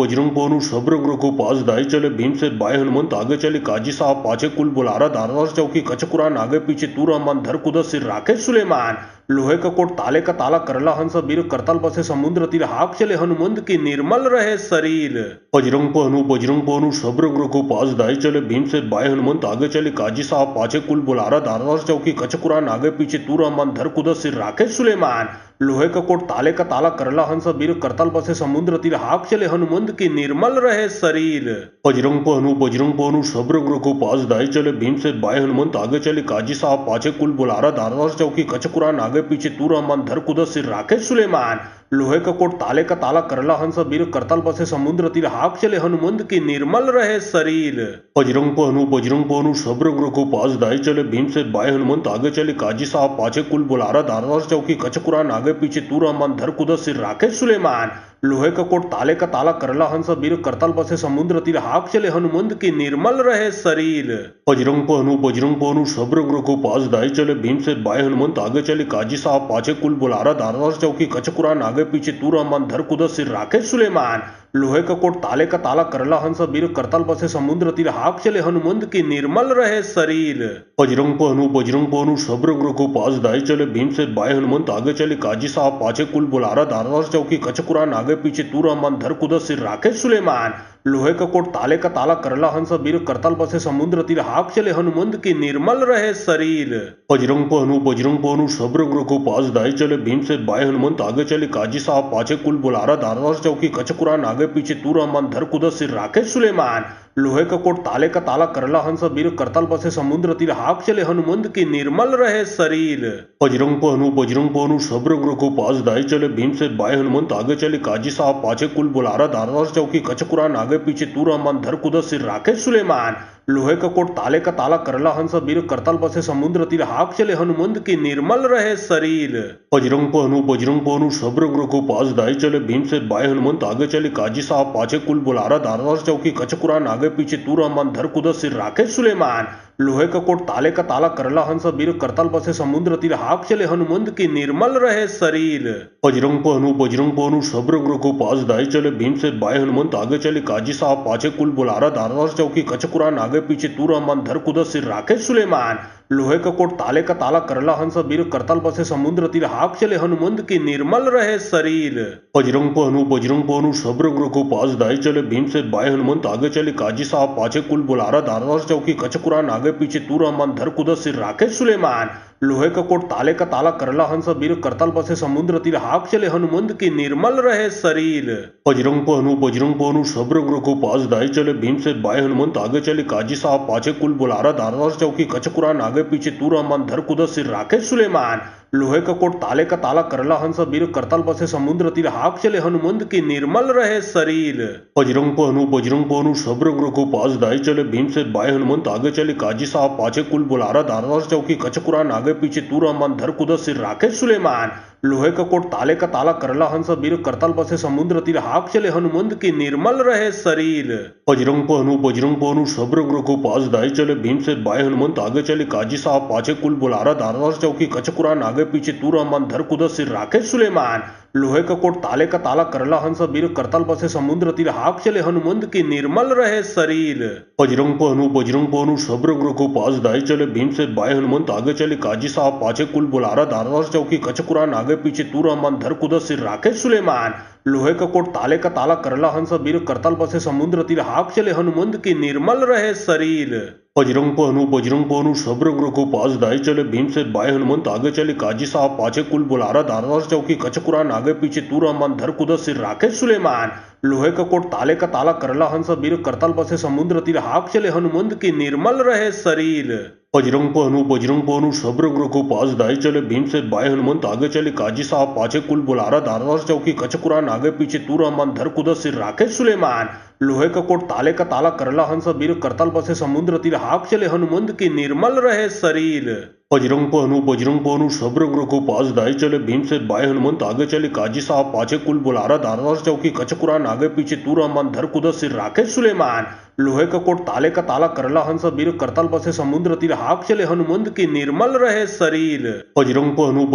A: सब रंग रघु पास दाई चले भीम से बाय हनुमंत आगे चले काजी साहब पाछे कुल बुलारा दारदार चौकी कच कुरान आगे पीछे तू रहमान धर कुदर सिर राखे सुलेमान। लोहे का कोट ताले का ताला करला हंस बीर करतल बसे समुद्र तीर हाक चले हनुमंत की निर्मल रहे शरीर। बजरंग पहनु सब रंग रघु पास दाई चले भीम से बाय हनुमंत आगे चले काजी साहब पाछे कुल बुलारा दारदार चौकी कच कुरान आगे पीछे तू रहमान धर कुदर सिर राखे सुलेमान। लोहे का कोट ताले का ताला करला हंस बीर करतल बसे समुद्र तीर हाक चले हनुमंत की निर्मल रहे शरीर। बजरंग पहनु सब रंग रघु पास दाई चले भीम से बाय हनुमंत आगे चले काजी साहब पाछे कुल बुलारा दारदार चौकी कच कुरान आगे पीछे तू रहमान धर कुदर सिर राखे सुलेमान। लोहे का कोट ताले का ताला करला हंस बीर करतल बसे समुद्र तीर हाक चले हनुमंत की निर्मल रहे शरीर। बजरंग पहनु सब रंग रघु पास दाई चले भीम से बाय हनुमंत आगे चले काजी साहब पाछे कुल बुलारा दारदार चौकी कच कुरान आगे पीछे तू रहमान धर कुदर सिर राखे सुलेमान। लोहे का कोट ताले का ताला करला हंस बीर करतल बसे समुद्र तीर हाक चले हनुमंत की निर्मल रहे शरीर। बजरंग पहनु सब रंग रघु पास दाई चले भीम से बाय हनुमंत आगे चले काजी साहब पाछे कुल बुलारा दारदार चौकी कच कुरान आगे पीछे तू रहमान धर कुदर सिर राखे सुलेमान। लोहे का कोट ताले का ताला करला हंस बीर करतल बसे समुद्र तीर हाक चले हनुमंत की निर्मल रहे शरीर। बजरंग पहनु सब रंग रघु पास दाई चले भीम से बाय हनुमंत आगे चले काजी साहब पाछे कुल बुलारा दारदार चौकी कच कुरान आगे पीछे तू रहमान धर कुदर सिर राखे सुलेमान। लोहे का कोट ताले का ताला करला हंस बीर करतल बसे समुद्र तीर हाक चले हनुमंत की निर्मल रहे शरीर। बजरंग पहनु सब रंग रघु पास दाई चले भीम से बाय हनुमंत आगे चले काजी साहब पाछे कुल बुलारा दारदार चौकी कच कुरान आगे पीछे तू रहमान धर कुदर सिर राखे सुलेमान। लोहे का कोट ताले का ताला करला हंस बीर करतल बसे समुद्र तीर हाक चले हनुमंत की निर्मल रहे शरीर। बजरंग पहनु सब रंग रघु पास दाई चले भीम से बाय हनुमंत आगे चले काजी साहब पाछे कुल बुलारा दारदार चौकी कच कुरान आगे पीछे तू रहमान धर कुदर सिर राखे सुलेमान। लोहे का कोट ताले का ताला करला हंस बीर करतल बसे समुद्र तीर हाक चले हनुमंत की निर्मल रहे शरीर। बजरंग पहनु सब रंग रघु पास दाई चले भीम से बाय हनुमंत आगे चले काजी साहब पाछे कुल बुलारा दारदार चौकी कच कुरान आगे पीछे तू रहमान धर कुदर सिर राखे सुलेमान। लोहे का कोट ताले का ताला करला हंस बीर करतल बसे समुद्र तीर हाक चले हनुमंत की निर्मल रहे शरीर। बजरंग पहनु सब रंग रघु पास दाई चले भीम से बाय हनुमंत आगे चले काजी साहब पाछे कुल बुलारा दारदार चौकी कच कुरान आगे पीछे तूरा मन धर कुदस सिर राखे सुलेमान। लोहे का कोट ताले का ताला करला हंस बीर करतल बसे समुद्र तीर हाक चले हनुमंत की निर्मल रहे शरीर। बजरंग पहनु सब रंग रघु पास दाई चले भीम से बाय हनुमंत आगे चले काजी साहब पाछे कुल बुलारा दारदार चौकी कच कुरान आगे पीछे तूरा मन धर कुदस सिर राखे सुलेमान। लोहे का कोट ताले का ताला करला हंस बीर करतल बसे समुद्र तीर हाक चले हनुमंत की निर्मल रहे शरीर। बजरंग पहनु सब रंग रघु पास दाई चले भीम से बाय हनुमंत आगे चले काजी साहब पाछे कुल बुलारा दारदार चौकी कच कुरान आगे पीछे तूरा मन धर कुदस सिर राखे सुलेमान। लोहे का कोट ताले का ताला करला हंस बीर करतल बसे समुद्र तीर हाक चले हनुमंत की निर्मल रहे शरीर। बजरंग पहनु सब रंग रघु पास दाई चले भीम से बाय हनुमंत आगे चले काजी साहब पाछे कुल बुलारा दारदार चौकी कच कुरान आगे पीछे तूरा मन धर कुदस सिर राखे सुलेमान। लोहे का कोट ताले का ताला करला हंस बीर करतल बसे समुद्र तीर हाक चले हनुमंत की निर्मल रहे शरीर। बजरंग पहनु सब रंग रघु पास दाई चले भीम से बाय हनुमंत आगे चले काजी साहब पाछे कुल बुलारा दारदार चौकी कच कुरान आगे पीछे तूरा मन धर कुदस सिर राखे सुलेमान। लोहे का कोट ताले का ताला करला हंस बीर करतल बसे समुद्र तीर हाक चले हनुमंत की निर्मल रहे शरीर। बजरंग पहनु सब रंग रघु पास दाई चले भीम से बाय हनुमंत आगे चले काजी साहब पाछे कुल बुलारा दारदार चौकी कच कुरान आगे पीछे तूरा मन धर कुदस सिर राखे सुलेमान। लोहे का कोट ताले का ताला करला हंस बीर करतल बसे समुद्र तीर हाक चले हनुमंत की निर्मल रहे शरीर। बजरंग पहनु सब रंग रघु पास दाई चले भीम से बाय हनुमंत आगे चले काजी साहब पाछे कुल बुलारा दारदार चौकी कच कुरान आगे पीछे तूरा मन धर कुदस सिर राखे सुलेमान। लोहे का कोट ताले का ताला करला हंस बीर करतल बसे समुद्र तीर हाक चले हनुमंत की निर्मल रहे शरीर। बजरंग पहनु सब रंग रघु पास दाई चले भीम से बाय हनुमंत आगे चले काजी साहब पाछे कुल बुलारा दारदार चौकी कच कुरान आगे पीछे तूरा मन धर कुदस सिर राखे सुलेमान। लोहे का कोट ताले का ताला करला हंस बीर करतल बसे समुद्र तीर हाक चले हनुमंत की निर्मल रहे शरीर। बजरंग पहनु सब रंग रघु पास दाई चले भीम से बाय हनुमंत आगे चले काजी साहब पाछे कुल बुलारा दारदार चौकी कच कुरान आगे पीछे तूरा मन धर कुदस सिर राखे सुलेमान। लोहे का कोट ताले का ताला करला हंस बीर करतल बसे समुद्र तीर हाक चले हनुमंत की निर्मल रहे शरीर। बजरंग पहनु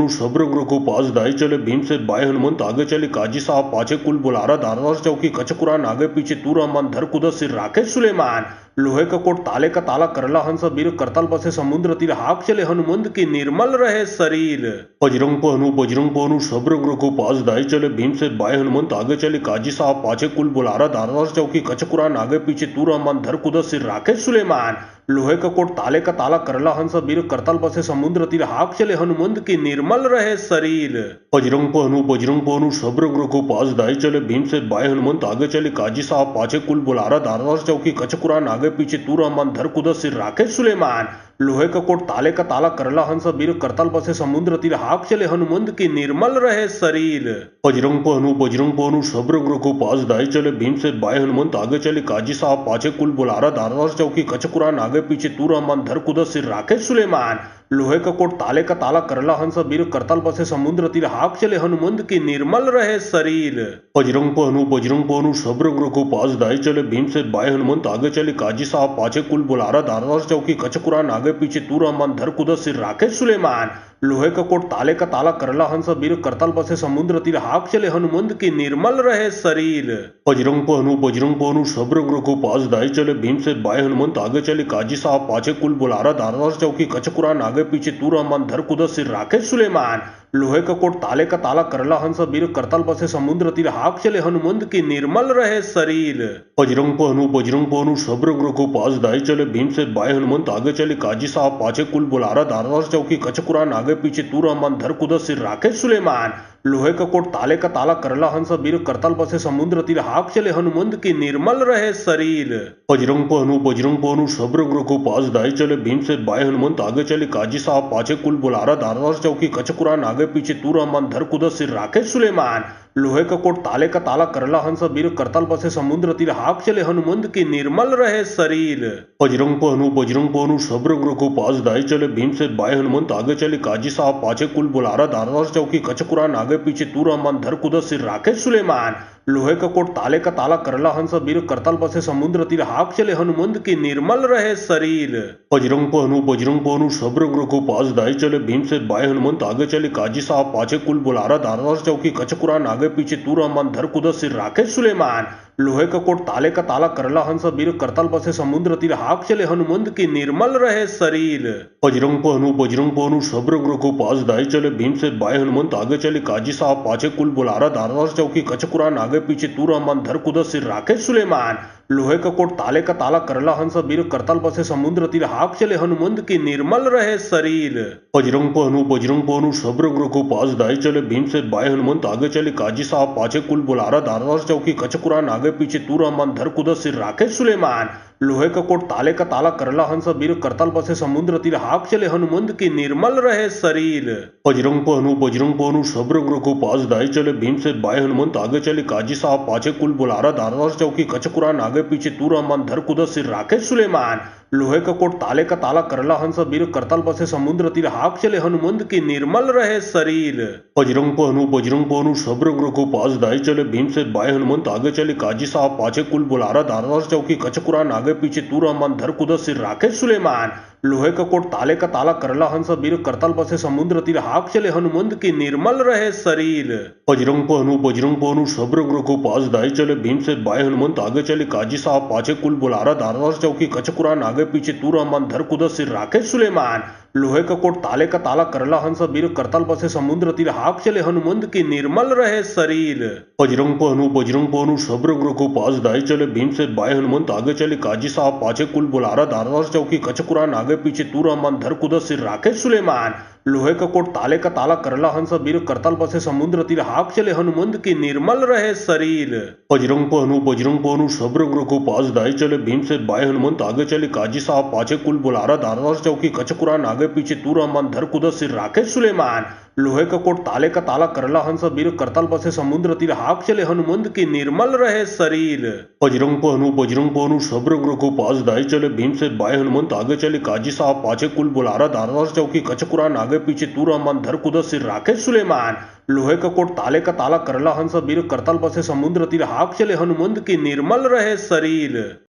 A: सब रंग रघु पास दाई चले भीम से बाय हनुमंत आगे चले काजी साहब पाछे कुल बुलारा दारदार चौकी कच कुरान आगे पीछे तूरा मन धर कुदस सिर राखे सुलेमान। लोहे का कोट ताले का ताला करला हंस बीर करतल बसे समुद्र तीर हाक चले हनुमंत की निर्मल रहे शरीर। बजरंग पहनु सब रंग रघु पास दाई चले भीम से बाय हनुमंत आगे चले काजी साहब पाछे कुल बुलारा दारदार चौकी कच कुरान आगे पीछे तूरा मन धर कुदस सिर राखे सुलेमान। लोहे का कोट ताले का ताला करला हंस बीर करतल बसे समुद्र तीर हाक चले हनुमंत की निर्मल रहे शरीर। बजरंग पहनु सब रंग रघु पास दाई चले भीम से बाय हनुमंत आगे चले काजी साहब पाछे कुल बुलारा दारदार चौकी कच कुरान आगे पीछे तूरा मन धर कुदस सिर राखे सुलेमान। लोहे का कोट ताले का ताला करला हंस बीर करतल बसे समुद्र तीर हाक चले हनुमंत की निर्मल रहे शरीर। बजरंग पहनु सब रंग रघु पास दाई चले भीम से बाय हनुमंत आगे चले काजी साहब पाछे कुल बुलारा दारदार चौकी कच कुरान आगे पीछे तूरा मन धर कुदस सिर राखे सुलेमान। लोहे का कोट ताले का ताला करला हंस बीर करतल बसे समुद्र तीर हाक चले हनुमंत की निर्मल रहे शरीर। बजरंग पहनु सब रंग रघु पास दाई चले भीम से बाय हनुमंत आगे चले काजी साहब पाछे कुल बुलारा दारदार चौकी कच कुरान आगे पीछे तूरा मन धर कुदस सिर राखे सुलेमान। लोहे का कोट ताले का ताला करला हंस बीर करतल बसे समुद्र तीर हाक चले हनुमंत की निर्मल रहे शरीर। बजरंग पहनु सब रंग रघु पास दाई चले भीम से बाय हनुमंत आगे चले काजी साहब पाछे कुल बुलारा दारदार चौकी कच कुरान आगे पीछे तूरा मन धर कुदस सिर राखे सुलेमान। लोहे का कोट ताले का ताला करला हंस बीर करतल बसे समुद्र तीर हाक चले हनुमंत की निर्मल रहे शरीर। बजरंग पहनु सब रंग रघु पास दाई चले भीम से बाय हनुमंत आगे चले काजी साहब पाछे कुल बुलारा दारदार चौकी कच कुरान आगे पीछे तूरा मन धर कुदस सिर राखे सुलेमान। लोहे का कोट ताले का ताला करला हंस बीर करतल बसे समुद्र तीर हाक चले हनुमंत की निर्मल रहे शरीर। बजरंग पहनु सब रंग रघु पास दाई चले भीम से बाय हनुमंत आगे चले काजी साहब पाछे कुल बुलारा दारदार चौकी कच कुरान आगे पीछे तूरा मन धर कुदस सिर राखे सुलेमान। लोहे का कोट ताले का ताला करला हंस बीर करतल बसे समुद्र तीर हाक चले हनुमंत की निर्मल रहे शरीर। बजरंग पहनु सब रंग रघु पास दाई चले भीम से बाय हनुमंत आगे चले काजी साहब पाछे कुल बुलारा दारदार चौकी कच कुरान आगे पीछे तूरा मन धर कुदस सिर राखे सुलेमान। लोहे का कोट ताले का ताला करला हंस वीर करतल बसे समुद्र तीर हाक चले हनुमंत की निर्मल रहे शरीर। बजरंग पहनु सब रंग रखो पास दाई चले भीम से बाय हनुमंत आगे चले काजी साहब पाछे कुल बुलारा दारदार चौकी कच कुरान आगे पीछे तू रहमान धर कुदस सिर राखे सुलेमान। लोहे का कोट ताले का ताला करला हंस वीर करतल बसे समुद्र तीर हाक चले हनुमंत की निर्मल रहे शरीर। बजरंग पहनु सब रंग रखो पास दाई चले भीम से बाय हनुमंत आगे चले काजी साहब पाछे कुल बुलारा दारदार चौकी कच कुरान आगे पीछे तू रहमान धर कुदस सिर राखे सुलेमान। लोहे का कोट ताले का ताला करला हंस वीर करतल बसे समुद्र तीर हाक चले हनुमंत की निर्मल रहे शरीर। बजरंग पहनु सब रंग रखो पास दाई चले भीम से बाय हनुमंत आगे चले काजी साहब पाछे कुल बुलारा दारदार चौकी कच कुरान आगे पीछे तू रहमान धर कुदस सिर राखे सुलेमान। लोहे का कोट ताले का ताला करला हंस वीर करतल बसे समुद्र तीर हाक चले हनुमंत की निर्मल रहे शरीर। बजरंग पहनु सब रंग रखो पास दाई चले भीम से बाय हनुमंत आगे चले काजी साहब पाछे कुल बुलारा दारदार चौकी कच कुरान आगे पीछे तू रहमान धर कुदस सिर राखे सुलेमान। लोहे का कोट ताले का ताला करला हंस वीर करतल बसे समुद्र तीर हाक चले हनुमंत की निर्मल रहे शरीर। बजरंग पहनु सब रंग रखो पास दाई चले भीम से बाय हनुमंत आगे चले काजी साहब पाछे कुल बुलारा दारदार चौकी कच कुरान आगे पीछे तू रहमान धर कुदस सिर राखे सुलेमान। लोहे का कोट ताले का ताला करला हंस वीर करतल बसे समुद्र तीर हाक चले हनुमंत की निर्मल रहे शरीर। बजरंग पहनु सब रंग रखो पास दाई चले भीम से बाय हनुमंत आगे चले काजी साहब पाछे कुल बुलारा दारदार चौकी कच कुरान आगे पीछे तू रहमान धर कुदस सिर राखे सुलेमान। लोहे का कोट ताले का ताला करला हंस वीर करतल बसे समुद्र तीर हाक चले हनुमंत की निर्मल रहे शरीर। बजरंग पहनु सब रंग रखो पास दाई चले भीम से बाय हनुमंत आगे चले काजी साहब पाछे कुल बुलारा दारदार चौकी कच कुरान आगे पीछे तू रहमान धर कुदस सिर राखे सुलेमान। लोहे का कोट ताले का ताला करला हंस वीर करतल बसे समुद्र तीर हाक चले हनुमंत की निर्मल रहे शरीर। बजरंग पहनु सब रंग रखो पास दाई चले भीम से बाय हनुमंत आगे चले काजी साहब पाछे कुल बुलारा दारदार चौकी कच कुरान आगे पीछे तू रहमान धर कुदस सिर राखे सुलेमान। लोहे का कोट ताले का ताला करला हंस वीर करतल बसे समुद्र तीर हाक चले हनुमंत की निर्मल रहे शरीर। बजरंग पहनु सब रंग रखो पास दाई चले भीम से बाय हनुमंत आगे चले काजी साहब पाछे कुल बुलारा दारदार चौकी कच कुरान आगे पीछे तू रहमान धर कुदस सिर राखे सुलेमान। लोहे का कोट ताले का ताला करला हंस वीर करतल बसे समुद्र तीर हाक चले हनुमंत की निर्मल रहे शरीर।